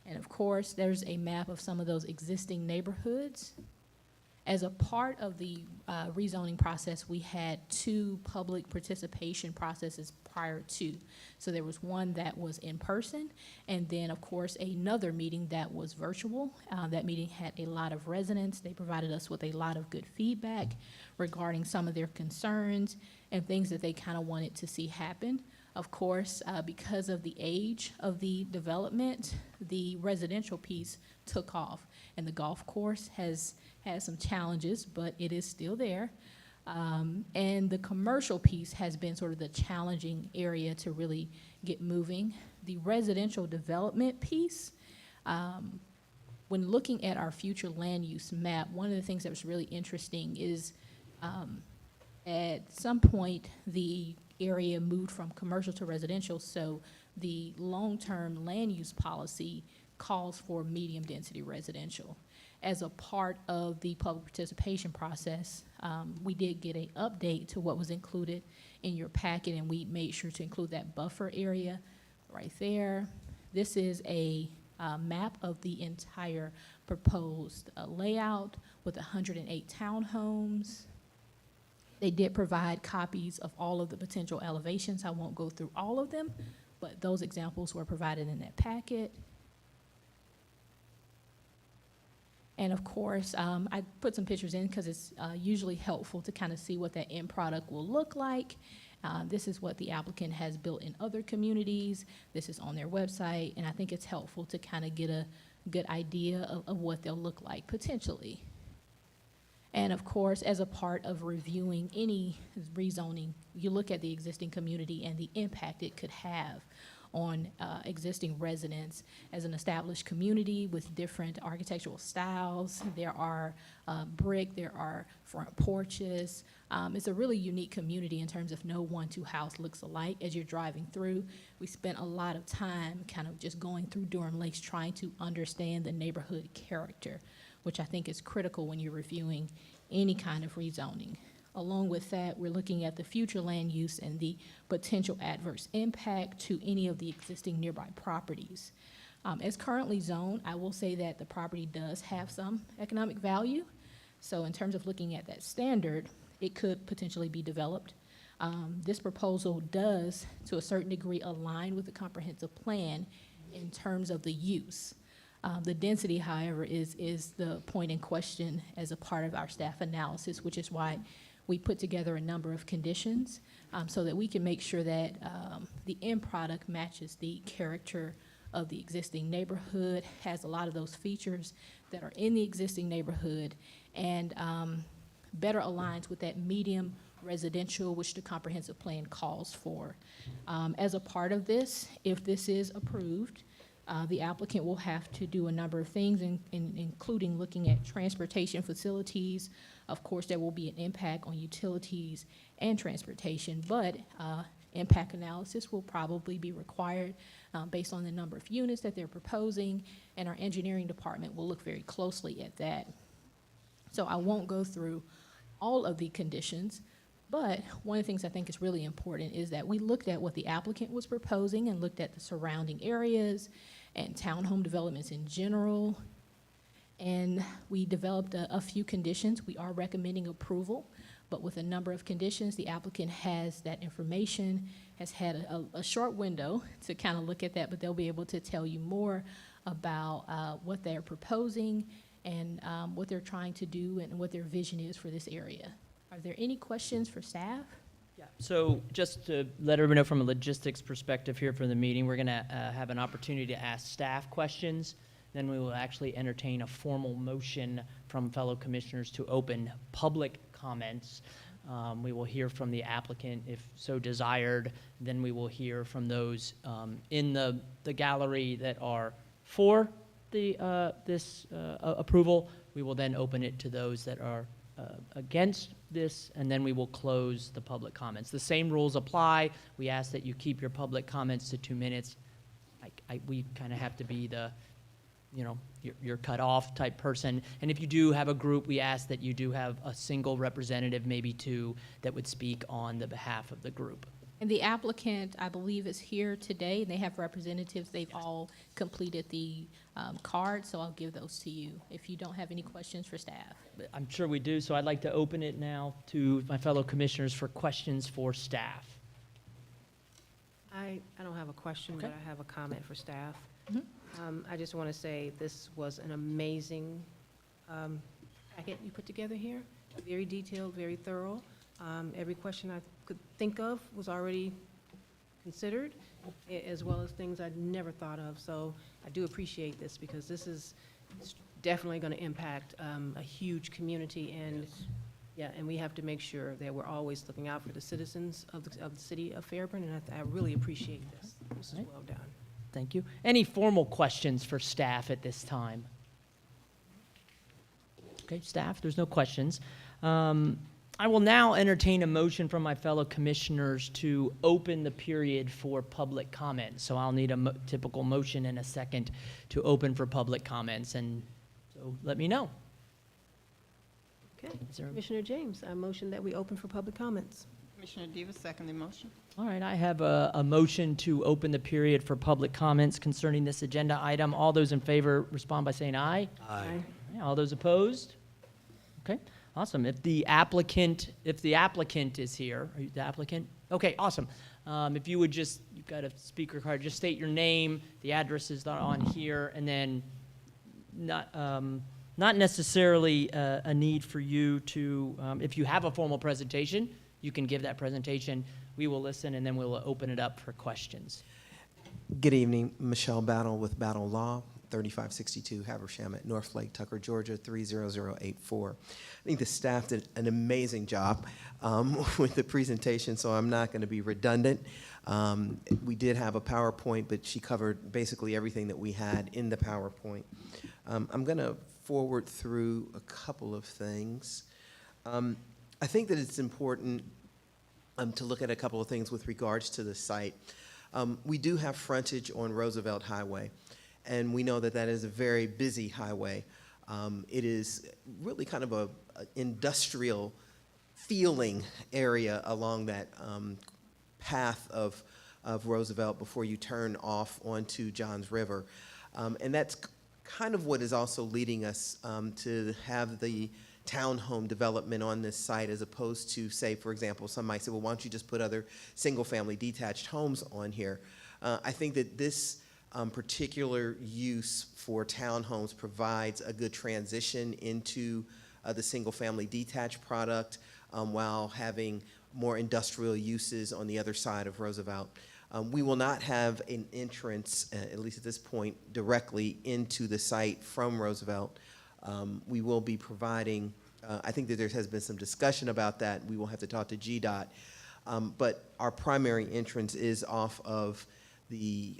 And of course, there's a map of some of those existing neighborhoods. As a part of the rezoning process, we had 2 public participation processes prior to. So there was one that was in person, and then, of course, another meeting that was virtual. That meeting had a lot of residents. They provided us with a lot of good feedback regarding some of their concerns and things that they kind of wanted to see happen. Of course, because of the age of the development, the residential piece took off, and the golf course has some challenges, but it is still there. And the commercial piece has been sort of the challenging area to really get moving. The residential development piece, when looking at our future land use map, one of the things that was really interesting is at some point, the area moved from commercial to residential, so the long-term land use policy calls for medium-density residential. As a part of the public participation process, we did get an update to what was included in your packet, and we made sure to include that buffer area right there. This is a map of the entire proposed layout with 108 townhomes. They did provide copies of all of the potential elevations. I won't go through all of them, but those examples were provided in that packet. And of course, I put some pictures in because it's usually helpful to kind of see what that end product will look like. This is what the applicant has built in other communities. This is on their website, and I think it's helpful to kind of get a good idea of what they'll look like potentially. And of course, as a part of reviewing any rezoning, you look at the existing community and the impact it could have on existing residents. As an established community with different architectural styles, there are brick, there are front porches. It's a really unique community in terms of no one-two house looks alike. As you're driving through, we spent a lot of time kind of just going through Durham Lakes trying to understand the neighborhood character, which I think is critical when you're reviewing any kind of rezoning. Along with that, we're looking at the future land use and the potential adverse impact to any of the existing nearby properties. As currently zoned, I will say that the property does have some economic value. So in terms of looking at that standard, it could potentially be developed. This proposal does, to a certain degree, align with the comprehensive plan in terms of the use. The density, however, is the point in question as a part of our staff analysis, which is why we put together a number of conditions so that we can make sure that the end product matches the character of the existing neighborhood, has a lot of those features that are in the existing neighborhood, and better aligns with that medium residential, which the comprehensive plan calls for. As a part of this, if this is approved, the applicant will have to do a number of things, including looking at transportation facilities. Of course, there will be an impact on utilities and transportation, but impact analysis will probably be required based on the number of units that they're proposing, and our engineering department will look very closely at that. So I won't go through all of the conditions, but one of the things I think is really important is that we looked at what the applicant was proposing and looked at the surrounding areas and townhome developments in general. And we developed a few conditions. We are recommending approval, but with a number of conditions, the applicant has that information, has had a short window to kind of look at that, but they'll be able to tell you more about what they're proposing and what they're trying to do and what their vision is for this area. Are there any questions for staff? Yeah. So just to let everyone know from a logistics perspective here for the meeting, we're going to have an opportunity to ask staff questions. Then we will actually entertain a formal motion from fellow commissioners to open public comments. We will hear from the applicant if so desired. Then we will hear from those in the gallery that are for this approval. We will then open it to those that are against this, and then we will close the public comments. The same rules apply. We ask that you keep your public comments to 2 minutes. We kind of have to be the, you're cut off type person. And if you do have a group, we ask that you do have a single representative, maybe two, that would speak on the behalf of the group. And the applicant, I believe, is here today. They have representatives. They've all completed the card, so I'll give those to you if you don't have any questions for staff. I'm sure we do, so I'd like to open it now to my fellow commissioners for questions for staff. I don't have a question, Okay. but I have a comment for staff. Mhm. I just want to say this was an amazing packet you put together here. Very detailed, very thorough. Every question I could think of was already considered, as well as things I'd never thought of. So I do appreciate this because this is definitely going to impact a huge community, and yeah, and we have to make sure that we're always looking out for the citizens of the city of Fairburn, and I really appreciate this. This is Right. well done. Thank you. Any formal questions for staff at this time? Okay, staff, there's no questions. I will now entertain a motion from my fellow commissioners to open the period for public comment. So I'll need a typical motion and a second to open for public comments, and so let me know. Okay. Is there a- Commissioner James, I motion that we open for public comments. Commissioner Davis, second the motion. All right, I have a motion to open the period for public comments concerning this agenda item. All those in favor respond by saying aye. Aye. All those opposed? Okay, awesome. If the applicant is here, are you the applicant? Okay, awesome. If you would just, you've got a speaker card, just state your name, the address is on here, and then not necessarily a need for you to, if you have a formal presentation, you can give that presentation. We will listen, and then we'll open it up for questions. Good evening, Michelle Battle with Battle Law, 3562 Haversham at North Lake, Tucker, Georgia, 30084. I think the staff did an amazing job with the presentation, so I'm not going to be redundant. We did have a PowerPoint, but she covered basically everything that we had in the PowerPoint. I'm going to forward through a couple of things. I think that it's important to look at a couple of things with regards to the site. We do have frontage on Roosevelt Highway, and we know that that is a very busy highway. It is really kind of a industrial feeling area along that path of Roosevelt before you turn off onto Johns River. And that's kind of what is also leading us to have the townhome development on this site, as opposed to, say, for example, some might say, well, why don't you just put other single-family detached homes on here? I think that this particular use for townhomes provides a good transition into the single-family detached product while having more industrial uses on the other side of Roosevelt. We will not have an entrance, at least at this point, directly into the site from Roosevelt. We will be providing, I think that there has been some discussion about that. We will have to talk to GDOT. But our primary entrance is off of the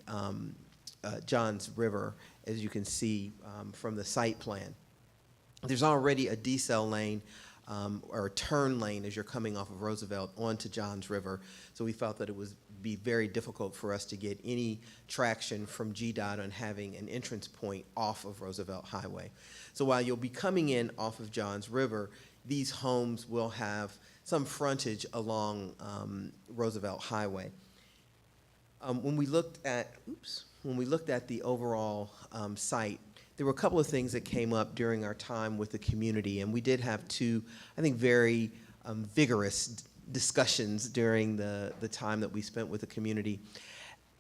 Johns River, as you can see from the site plan. There's already a decel lane or a turn lane as you're coming off of Roosevelt onto Johns River. So we felt that it would be very difficult for us to get any traction from GDOT on having an entrance point off of Roosevelt Highway. So while you'll be coming in off of Johns River, these homes will have some frontage along Roosevelt Highway. When we looked at the overall site, there were a couple of things that came up during our time with the community, and we did have two, I think, very vigorous discussions during the time that we spent with the community.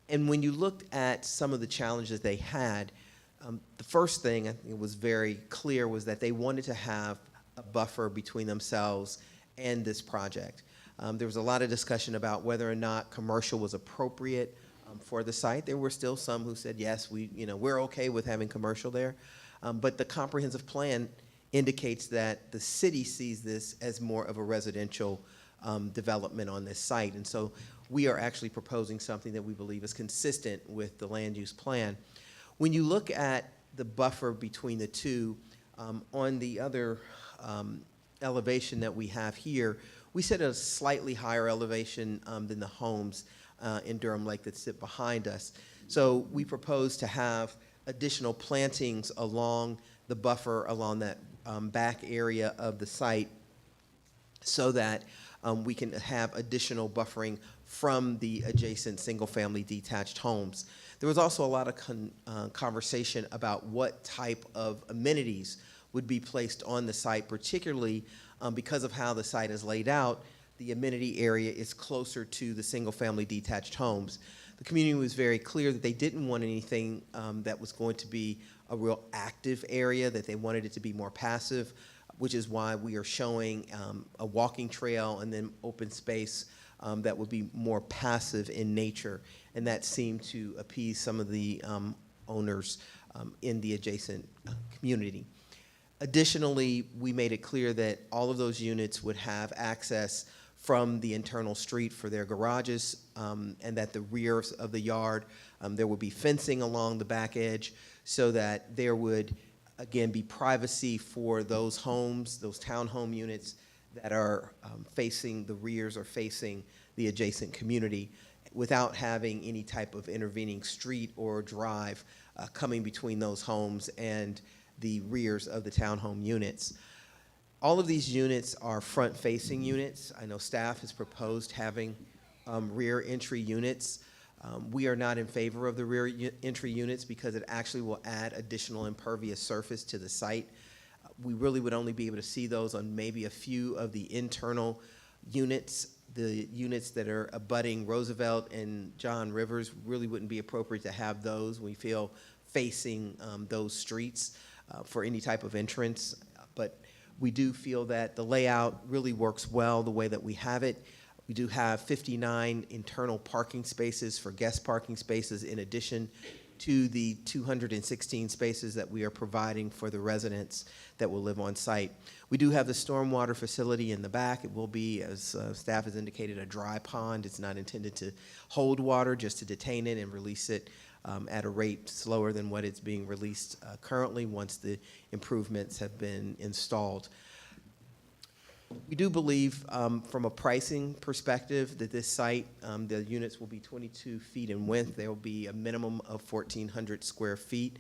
And when you looked at some of the challenges they had, the first thing I think it was very clear was that they wanted to have a buffer between themselves and this project. There was a lot of discussion about whether or not commercial was appropriate for the site. There were still some who said, yes, we're okay with having commercial there. But the comprehensive plan indicates that the city sees this as more of a residential development on this site. And so we are actually proposing something that we believe is consistent with the land use plan. When you look at the buffer between the two, on the other elevation that we have here, we set a slightly higher elevation than the homes in Durham Lake that sit behind us. So we propose to have additional plantings along the buffer, along that back area of the site, so that we can have additional buffering from the adjacent single-family detached homes. There was also a lot of conversation about what type of amenities would be placed on the site, particularly because of how the site is laid out. The amenity area is closer to the single-family detached homes. The community was very clear that they didn't want anything that was going to be a real active area, that they wanted it to be more passive, which is why we are showing a walking trail and then open space that would be more passive in nature. And that seemed to appease some of the owners in the adjacent community. Additionally, we made it clear that all of those units would have access from the internal street for their garages, and that the rears of the yard, there would be fencing along the back edge, so that there would, again, be privacy for those homes, those townhome units that are facing the rears or facing the adjacent community, without having any type of intervening street or drive coming between those homes and the rears of the townhome units. All of these units are front-facing units. I know staff has proposed having rear entry units. We are not in favor of the rear entry units because it actually will add additional impervious surface to the site. We really would only be able to see those on maybe a few of the internal units. The units that are abutting Roosevelt and John Rivers really wouldn't be appropriate to have those, we feel, facing those streets for any type of entrance. But we do feel that the layout really works well the way that we have it. We do have 59 internal parking spaces for guest parking spaces in addition to the 216 spaces that we are providing for the residents that will live on site. We do have the stormwater facility in the back. It will be, as staff has indicated, a dry pond. It's not intended to hold water, just to detain it and release it at a rate slower than what it's being released currently once the improvements have been installed. We do believe, from a pricing perspective, that this site, the units will be 22 feet in width. There will be a minimum of 1,400 square feet.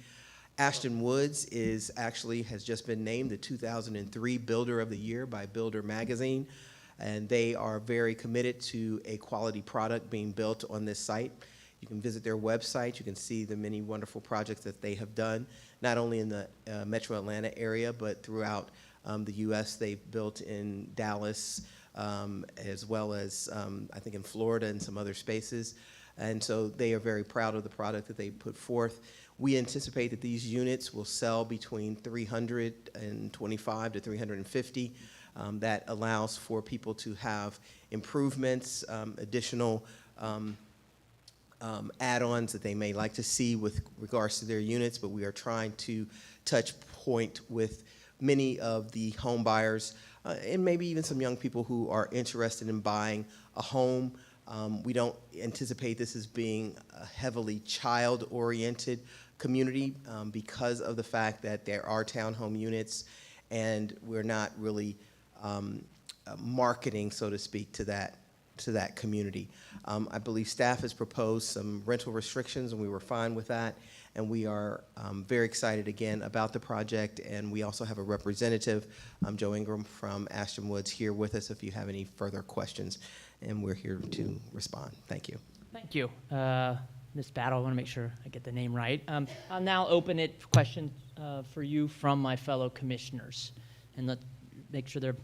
Ashton Woods has just been named the 2003 Builder of the Year by Builder Magazine, and they are very committed to a quality product being built on this site. You can visit their website. You can see the many wonderful projects that they have done, not only in the metro Atlanta area, but throughout the U.S. They've built in Dallas, as well as I think in Florida and some other spaces. And so they are very proud of the product that they put forth. We anticipate that these units will sell between 325 to 350. That allows for people to have improvements, additional add-ons that they may like to see with regards to their units, but we are trying to touch point with many of the home buyers and maybe even some young people who are interested in buying a home. We don't anticipate this as being a heavily child-oriented community because of the fact that there are townhome units and we're not really marketing, so to speak, to that community. I believe staff has proposed some rental restrictions, and we were fine with that. And we are very excited again about the project. And we also have a representative, Joe Ingram from Ashton Woods, here with us if you have any further questions. And we're here to respond. Thank you. Thank you. Ms. Battle, I want to make sure I get the name right. I'll now open it for questions for you from my fellow commissioners. And let's make sure they're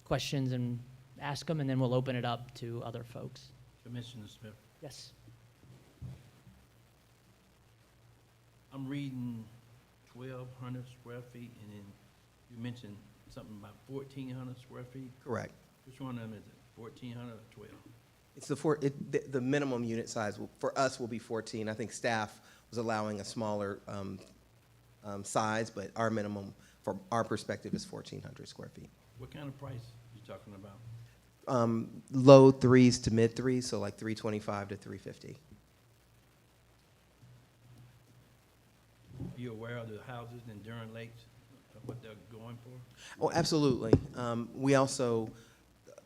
questions and ask them, and then we'll open it up to other folks. Commissioner Smith, Yes. I'm reading 1,200 square feet, and then you mentioned something about 1,400 square feet. Correct. Which one of them is it, 1,400 or 12? It's the minimum unit size for us will be 14. I think staff was allowing a smaller size, but our minimum from our perspective is 1,400 square feet. What kind of price you talking about? Low threes to mid threes, so like 325 to 350. Are you aware of the houses in Durham Lakes, what they're going for? Oh, absolutely. We also,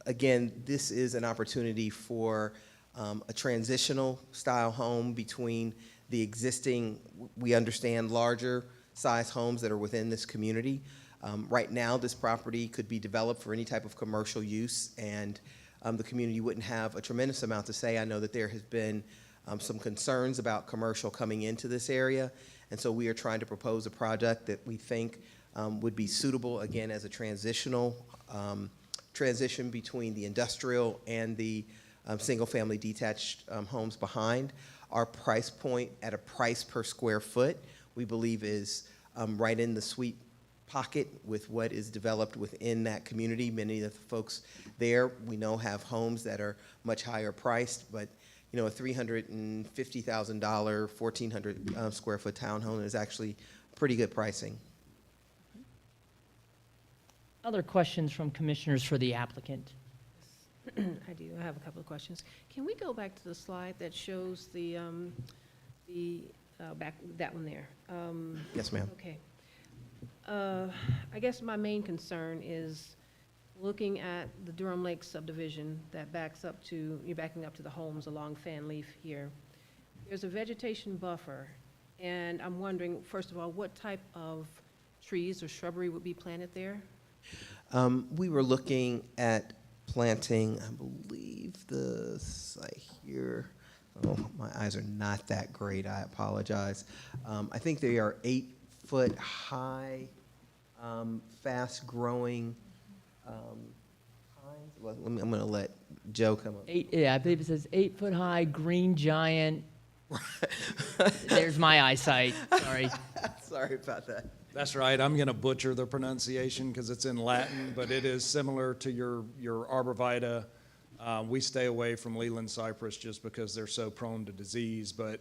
again, this is an opportunity for a transitional style home between the existing, we understand, larger size homes that are within this community. Right now, this property could be developed for any type of commercial use, and the community wouldn't have a tremendous amount to say. I know that there has been some concerns about commercial coming into this area, and so we are trying to propose a project that we think would be suitable, again, as a transitional transition between the industrial and the single-family detached homes behind. Our price point at a price per square foot, we believe is right in the sweet pocket with what is developed within that community. Many of the folks there we know have homes that are much higher priced, but you know, a $350,000, 1,400 square foot townhome is actually pretty good pricing. Other questions from commissioners for the applicant? I do. I have a couple of questions. Can we go back to the slide that shows the back, that one there? Yes, ma'am. Okay. I guess my main concern is looking at the Durham Lake subdivision that backs up to, you're backing up to the homes along Fan Leaf here. There's a vegetation buffer, and I'm wondering, first of all, what type of trees or shrubbery would be planted there? We were looking at planting, I believe the site here, oh, my eyes are not that great, I apologize. I think they are 8-foot high, fast-growing pines. Well, I'm going to let Joe come up. I believe it says 8-foot high green giant. There's my eyesight, sorry. Sorry about that. That's right. I'm going to butcher the pronunciation because it's in Latin, but it is similar to your arborvitae. We stay away from Leland cypress just because they're so prone to disease. But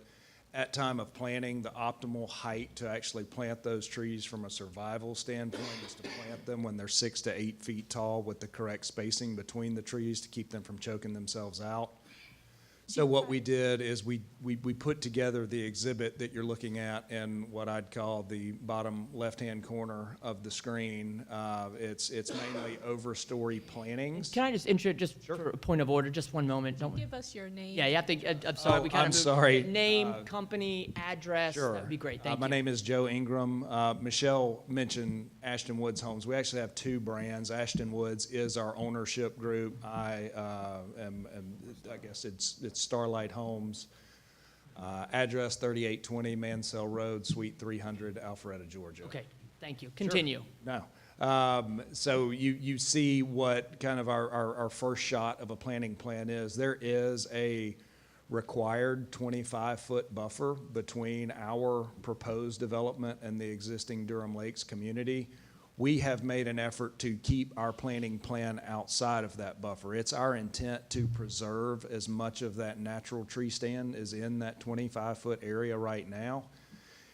at time of planting, the optimal height to actually plant those trees from a survival standpoint is to plant them when they're 6 to 8 feet tall with the correct spacing between the trees to keep them from choking themselves out. So what we did is we put together the exhibit that you're looking at in what I'd call the bottom left-hand corner of the screen. It's mainly overstory plantings. Can I just for a point of order, just one moment? Don't Give us your name. Yeah, you have to, I'm sorry. Oh, we kind I'm of sorry. Name, company, address. Sure. That would be great. Thank you. My name is Joe Ingram. Michelle mentioned Ashton Woods Homes. We actually have 2 brands. Ashton Woods is our ownership group. I guess it's Starlight Homes. Address 3820 Mansell Road, Suite 300, Alpharetta, Georgia. Okay, thank you. Continue. No. So you see what kind of our first shot of a planting plan is. There is a required 25-foot buffer between our proposed development and the existing Durham Lakes community. We have made an effort to keep our planting plan outside of that buffer. It's our intent to preserve as much of that natural tree stand as in that 25-foot area right now.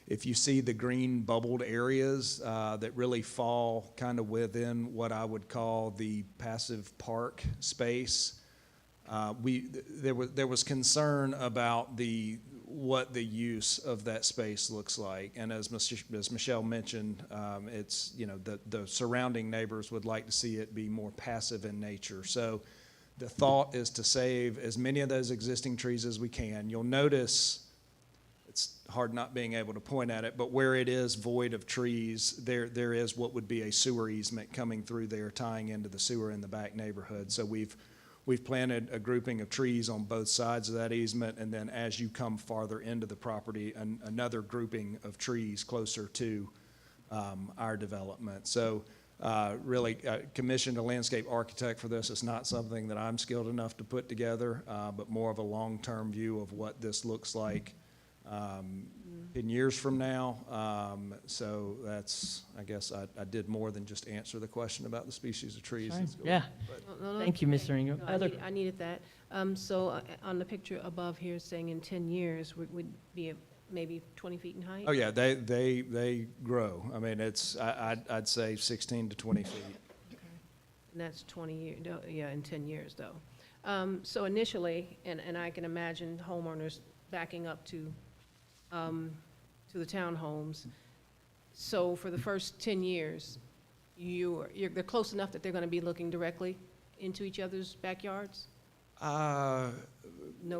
If you see the green bubbled areas that really fall kind of within what I would call the passive park space, there was concern about what the use of that space looks like. And as Michelle mentioned, it's, the surrounding neighbors would like to see it be more passive in nature. So the thought is to save as many of those existing trees as we can. You'll notice, it's hard not being able to point at it, but where it is void of trees, there is what would be a sewer easement coming through there, tying into the sewer in the back neighborhood. So we've planted a grouping of trees on both sides of that easement, and then as you come farther into the property, another grouping of trees closer to our development. So really commissioned a landscape architect for this. It's not something that I'm skilled enough to put together, but more of a long-term view of what this looks like 10 years from now. So that's, I guess I did more than just answer the question about the species of trees. Fine. that's going Yeah. on, but- No, Thank you, Mr. Ingram. No, Other- I needed that. So on the picture above here saying in 10 years, would be maybe 20 feet in height? Oh, yeah, they grow. I mean, I'd say 16 to 20 feet. And that's 20 years, yeah, in 10 years, though. So initially, and I can imagine homeowners backing up to the townhomes. So for the first 10 years, they're close enough that they're going to be looking directly into each other's backyards? No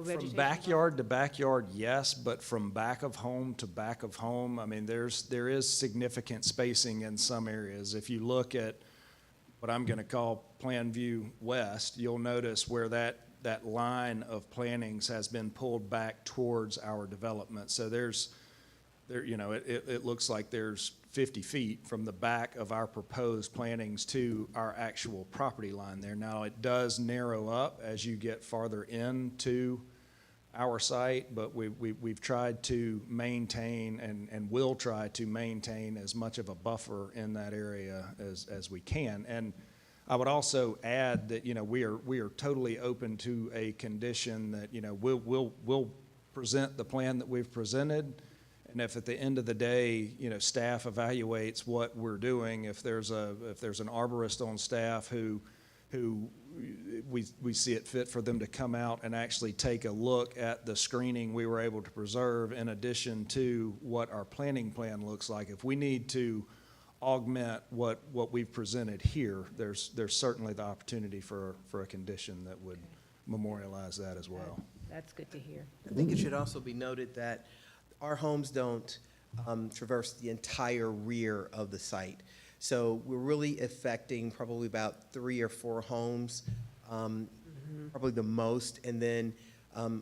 vegetation? From backyard to backyard, yes, but from back of home to back of home, I mean, there is significant spacing in some areas. If you look at what I'm going to call Plan View West, you'll notice where that line of plantings has been pulled back towards our development. So it looks like there's 50 feet from the back of our proposed plantings to our actual property line there. Now, it does narrow up as you get farther into our site, but we've tried to maintain and will try to maintain as much of a buffer in that area as we can. And I would also add that, we are totally open to a condition that, we'll present the plan that we've presented. And if at the end of the day, staff evaluates what we're doing, if there's an arborist on staff who we see it fit for them to come out and actually take a look at the screening we were able to preserve in addition to what our planning plan looks like. If we need to augment what we've presented here, there's certainly the opportunity for a condition that would memorialize that as well. That's good to hear. I think it should also be noted that our homes don't traverse the entire rear of the site. So we're really affecting probably about 3 or 4 homes probably the most, and then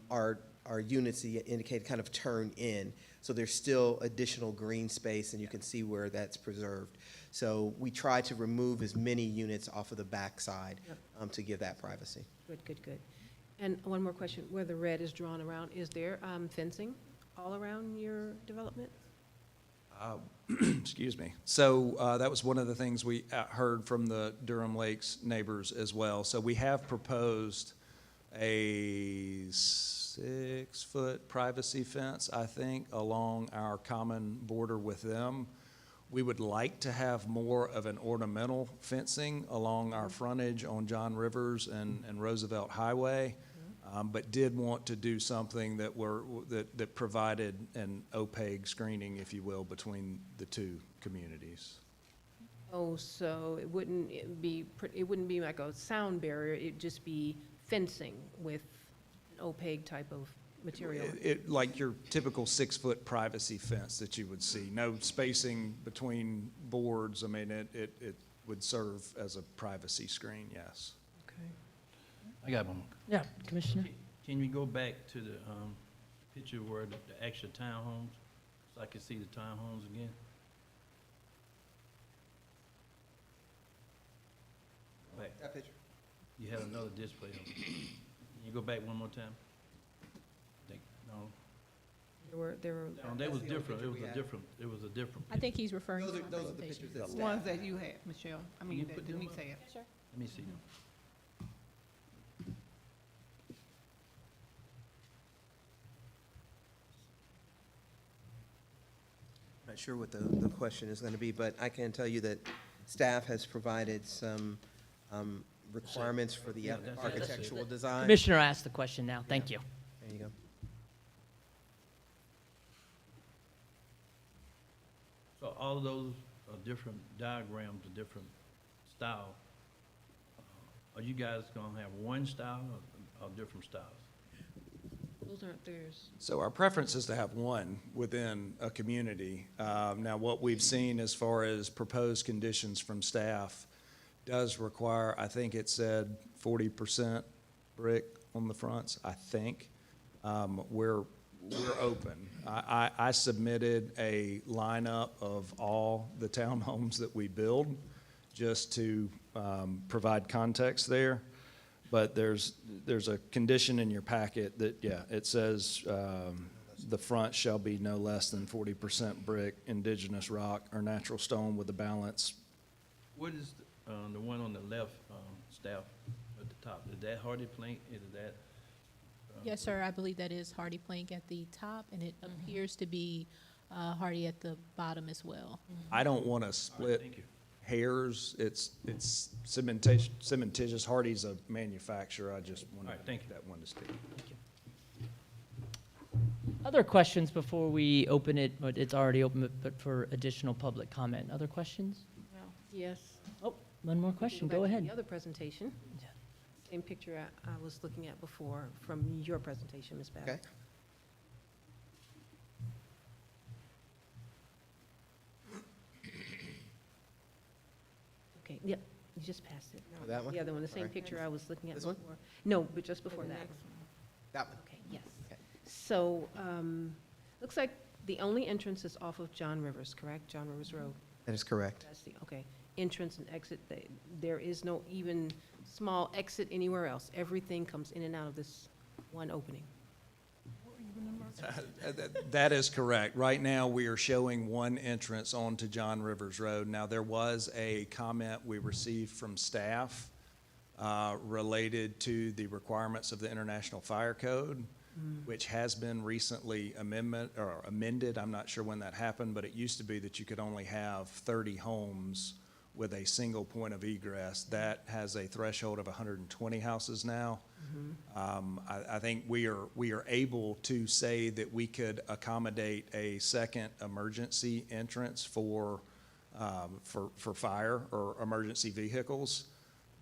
our units that you indicated kind of turn in. So there's still additional green space, and you can see where that's preserved. So we try to remove as many units off of the backside to give that privacy. Good, good, good. And one more question, where the red is drawn around, is there fencing all around your development? Excuse me. So that was one of the things we heard from the Durham Lakes neighbors as well. So we have proposed a 6-foot privacy fence, I think, along our common border with them. We would like to have more of an ornamental fencing along our frontage on John Rivers and Roosevelt Highway, but did want to do something that provided an opaque screening, if you will, between the two communities. Oh, so it wouldn't be like a sound barrier, it'd just be fencing with an opaque type of material? Like your typical 6-foot privacy fence that you would see. No spacing between boards. I mean, it would serve as a privacy screen, yes. Okay. I got one. Yeah, Commissioner? Can we go back to the picture where the actual townhomes, so I can see the townhomes again? Back. That picture. You had another display. Can you go back one more time? No, There were, no, that was different. It was a different. I think he's referring to my Those are the presentation. pictures that The staff. ones that you had, Michelle, I you mean, put that them Denise up? had. Sure. Let me see them. Not sure what the question is going to be, but I can tell you that staff has provided some requirements for the Yeah, that's it. architectural design. Commissioner asked the question now. Thank you. There you go. So all of those are different diagrams, a different style. Are you guys gonna have one style or different styles? those aren't theirs. So our preference is to have one within a community. Now, what we've seen as far as proposed conditions from staff does require, I think it said 40% brick on the fronts, I think. We're open. I submitted a lineup of all the townhomes that we build just to provide context there. But there's a condition in your packet that, yeah, it says the front shall be no less than 40% brick, indigenous rock, or natural stone with a balance. What is the one on the left, staff at the top? Is that hardy plank? Is that? Yes, sir, I believe that is hardy plank at the top, and it appears to be hardy at the bottom as well. I don't want to split Thank you. hairs. It's cementitious. Hardy's a manufacturer. I just wanted All right, thank you. that one to speak. Other questions before we open it? But it's already open, but for additional public comment. Other questions? Yes. Oh, one more question. Back Go to ahead. The other presentation, same picture I was looking at before from your presentation, Ms. Battle. Okay. Okay, yep, you just passed it. Oh, that one? The other one, the same Sorry. picture I was looking at This before. one? No, but just before that. That one. Okay, yes. Okay. So, looks like the only entrance is off of John Rivers, correct? John Rivers Road? That is correct. That's the, okay. Entrance and exit, there is no even small exit anywhere else. Everything comes in and out of this one opening. That is correct. Right now, we are showing one entrance onto John Rivers Road. Now, there was a comment we received from staff related to the requirements of the International Fire Code, which has been recently amended. I'm not sure when that happened, but it used to be that you could only have 30 homes with a single point of egress. That has a threshold of 120 houses now. I think we are able to say that we could accommodate a second emergency entrance for fire or emergency vehicles.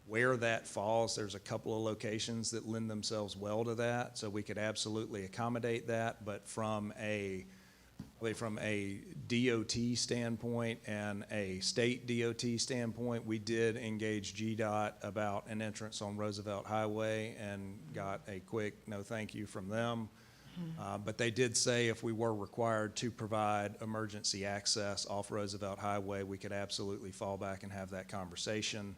Where that falls, there's a couple of locations that lend themselves well to that, so we could absolutely accommodate that. But from a from a DOT standpoint and a state DOT standpoint, we did engage GDOT about an entrance on Roosevelt Highway and got a quick no thank you from them. But they did say if we were required to provide emergency access off Roosevelt Highway, we could absolutely fall back and have that conversation.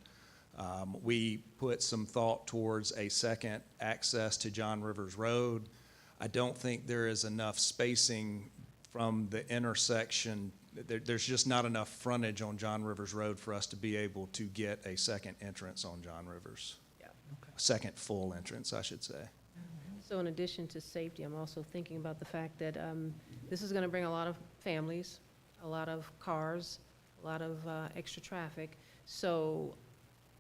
We put some thought towards a second access to John Rivers Road. I don't think there is enough spacing from the intersection. There's just not enough frontage on John Rivers Road for us to be able to get a second entrance on John Rivers. Yeah. Second full entrance, I should say. So in addition to safety, I'm also thinking about the fact that this is going to bring a lot of families, a lot of cars, a lot of extra traffic. So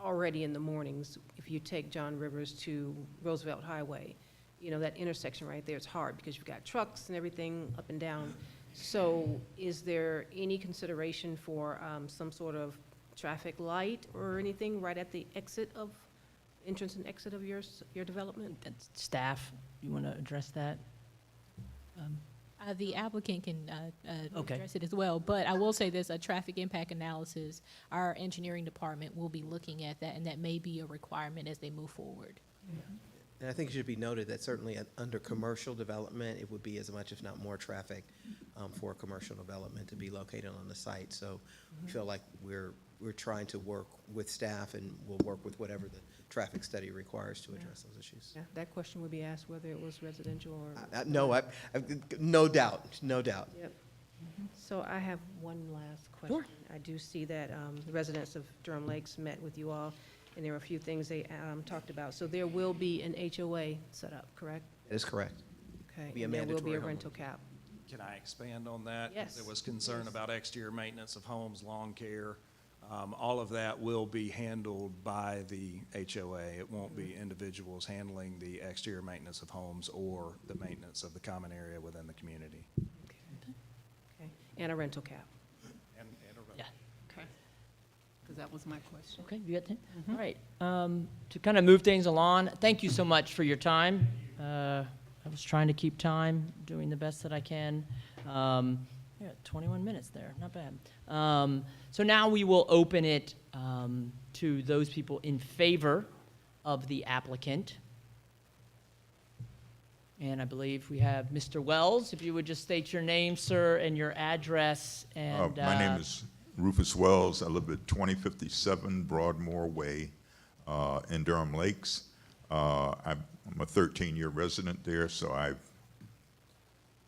already in the mornings, if you take John Rivers to Roosevelt Highway, you know, that intersection right there is hard because you've got trucks and everything up and down. So is there any consideration for some sort of traffic light or anything right at the exit of, entrance and exit of your development? Staff, you want to address that? The applicant can Okay. address it as well, but I will say this, a traffic impact analysis, our engineering department will be looking at that, and that may be a requirement as they move forward. And I think it should be noted that certainly under commercial development, it would be as much, if not more traffic for commercial development to be located on the site. So we feel like we're trying to work with staff, and we'll work with whatever the traffic study requires to address those issues. Yeah, that question would be asked whether it was residential or. No, no doubt, no doubt. Yep. So I have one last question. I do see that the residents of Durham Lakes met with you all, and there were a few things they talked about. So there will be an HOA set up, correct? That is correct. Okay. Be a And there will be a mandatory rental cap. Can I expand on that? Yes. There was concern Yes. about exterior maintenance of homes, lawn care. All of that will be handled by the HOA. It won't be individuals handling the exterior maintenance of homes or the maintenance of the common area within the community. Okay. And a rental cap. And a rental. Yeah. Okay. Because that was my question. Okay, you got that? All right. To kind of move things along, thank you so much for your time. I was trying to keep time, doing the best that I can. Yeah, 21 minutes there, not bad. So now we will open it to those people in favor of the applicant. And I believe we have Mr. Wells. If you would just state your name, sir, and your address. And My name is Rufus Wells. I live at 2057 Broadmoor Way in Durham Lakes. I'm a 13-year resident there, so I've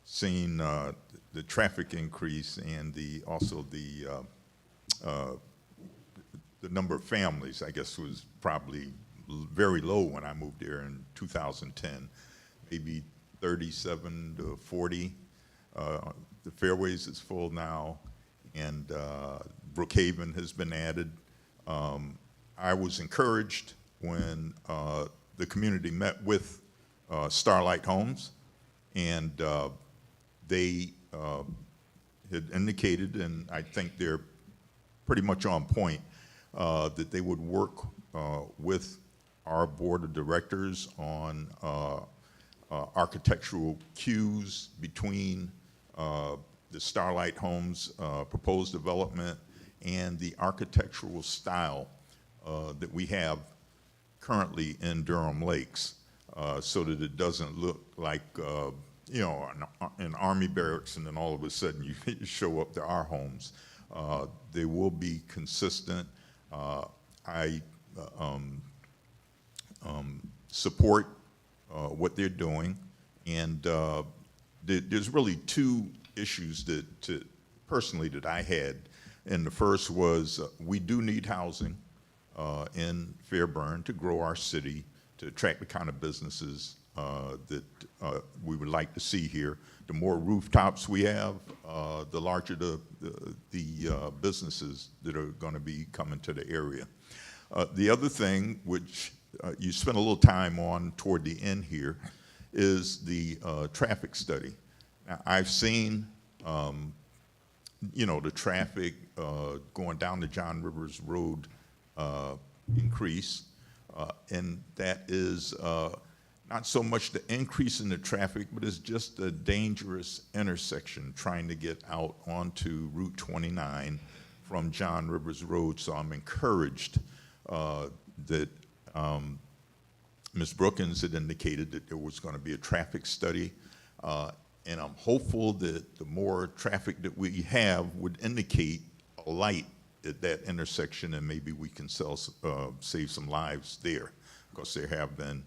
seen the traffic increase and also the number of families, I guess, was probably very low when I moved there in 2010, maybe 37 to 40. The Fairways is full now, and Brookhaven has been added. I was encouraged when the community met with Starlight Homes, and they had indicated, and I think they're pretty much on point, that they would work with our board of directors on architectural cues between the Starlight Homes proposed development and the architectural style that we have currently in Durham Lakes, so that it doesn't look like you know, an army barracks, and then all of a sudden you show up to our homes. They will be consistent. I support what they're doing, and there's really two issues that personally that I had. And the first was we do need housing in Fairburn to grow our city, to attract the kind of businesses that we would like to see here. The more rooftops we have, the larger the businesses that are going to be coming to the area. The other thing, which you spent a little time on toward the end here, is the traffic study. Now, I've seen, you know, the traffic going down the John Rivers Road increase, and that is not so much the increase in the traffic, but it's just a dangerous intersection trying to get out onto Route 29 from John Rivers Road. So I'm encouraged that Ms. Brookins had indicated that there was going to be a traffic study, and I'm hopeful that the more traffic that we have would indicate a light at that intersection, and maybe we can save some lives there, because there have been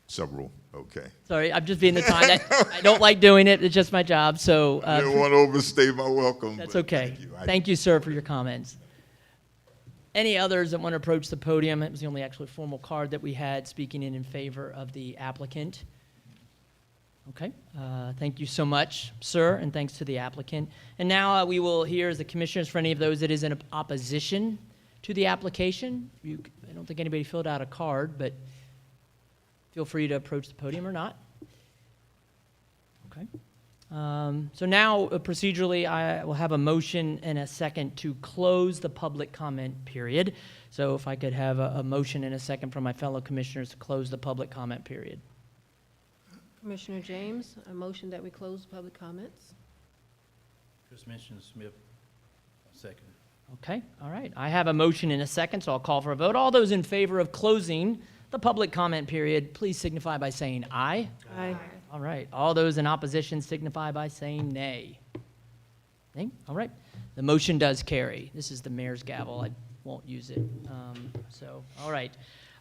several. Okay. Sorry, I'm just being the time. I don't like doing it. It's just my job. So I didn't want to overstay my welcome. that's but okay. Thank you. Thank you, sir, for your comments. Any others that want to approach the podium? It was the only actually formal card that we had speaking in favor of the applicant. Okay. Thank you so much, sir, and thanks to the applicant. And now we will hear as the commissioners for any of those that is in opposition to the application. I don't think anybody filled out a card, but feel free to approach the podium or not. Okay. So now procedurally, I will have a motion and a second to close the public comment period. So if I could have a motion and a second from my fellow commissioners to close the public comment period. Commissioner James, a motion that we close public comments. Commissioner Smith, second. Okay, all right. I have a motion and a second, so I'll call for a vote. All those in favor of closing the public comment period, please signify by saying aye. Aye. All right. All those in opposition signify by saying nay. Nay? All right. The motion does carry. This is the mayor's gavel. I won't use it. All right.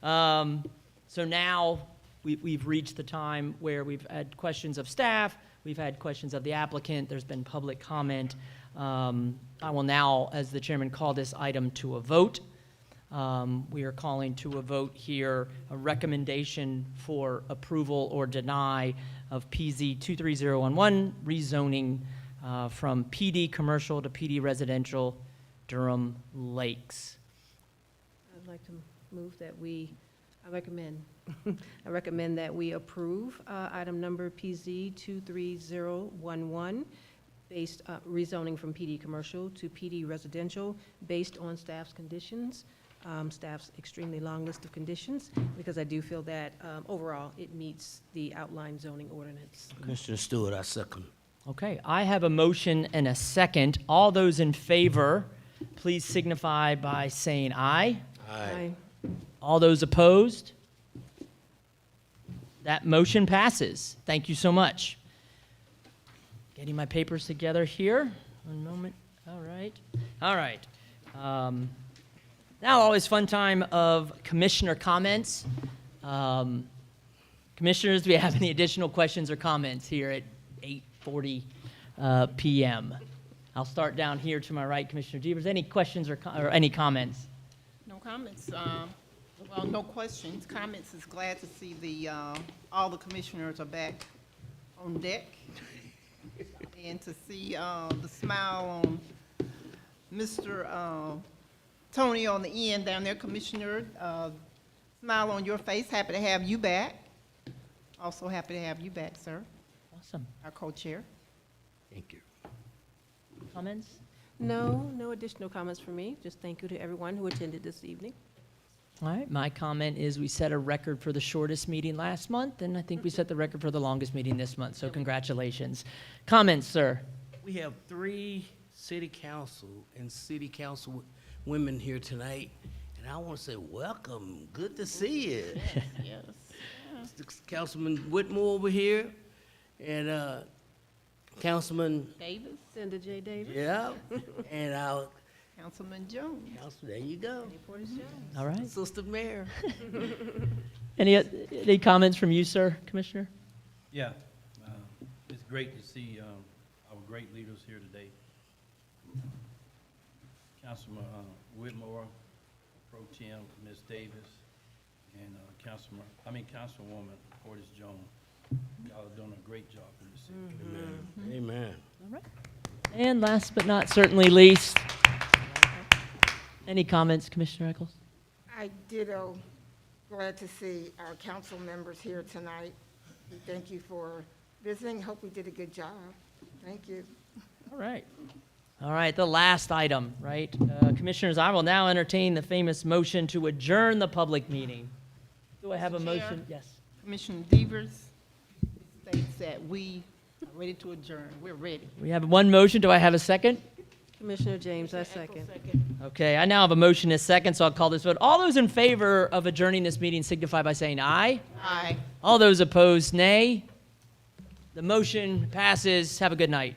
So now we've reached the time where we've had questions of staff. We've had questions of the applicant. There's been public comment. I will now, as the chairman, call this item to a vote. We are calling to a vote here a recommendation for approval or deny of PZ 23011, rezoning from PD commercial to PD residential, Durham Lakes. I'd like to move that I recommend that we approve item number PZ 23011, based, rezoning from PD commercial to PD residential, based on staff's conditions. Staff's extremely long list of conditions, because I do feel that overall it meets the outlined zoning ordinance. Commissioner Stewart, I second. Okay, I have a motion and a second. All those in favor, please signify by saying aye. Aye. All those opposed? That motion passes. Thank you so much. Getting my papers together here. One moment. All right. All right. Now, always fun time of commissioner comments. Commissioners, do we have any additional questions or comments here at 8:40 p.m.? I'll start down here to my right, Commissioner Devers. Any questions or any comments? No comments. Well, no questions. Comments is glad to see all the commissioners are back on deck. And to see the smile on Mr. Tony on the end down there, Commissioner, smile on your face. Happy to have you back. Also happy to have you back, sir, Awesome. our co-chair. Thank you. Comments? No additional comments from me. Just thank you to everyone who attended this evening. All right, my comment is we set a record for the shortest meeting last month, and I think we set the record for the longest meeting this month, so congratulations. Comments, sir? We have 3 city council and city council women here tonight, and I want to say welcome. Good to see you. Yes. Councilman Whitmore over here, and Councilman, Davis, Cinda J. Davis. yeah, and our Councilman Jones. council, there you go, Portis Jones. All right. Sister Mayor. Any comments from you, sir, Commissioner? Yeah, it's great to see our great leaders here today. Councilman Whitmore, Pro Tem, Ms. Davis, and Councilwoman Portis Jones. Y'all are doing a great job in this city. Amen. All right. And last but not certainly least, any comments, Commissioner Eccles? I ditto. Glad to see our council members here tonight. We thank you for visiting. Hope we did a good job. Thank you. All right. All right, the last item, right? Commissioners, I will now entertain the famous motion to adjourn the public meeting. Do I have a Mr. Chair? motion? Yes. Commissioner Devers states that we are ready to adjourn. We're ready. We have one motion. Do I have a second? Commissioner James, I second. Okay, I now have a motion and a second, so I'll call this vote. All those in favor of adjourning this meeting signify by saying aye. Aye. All those opposed, nay. The motion passes. Have a good night.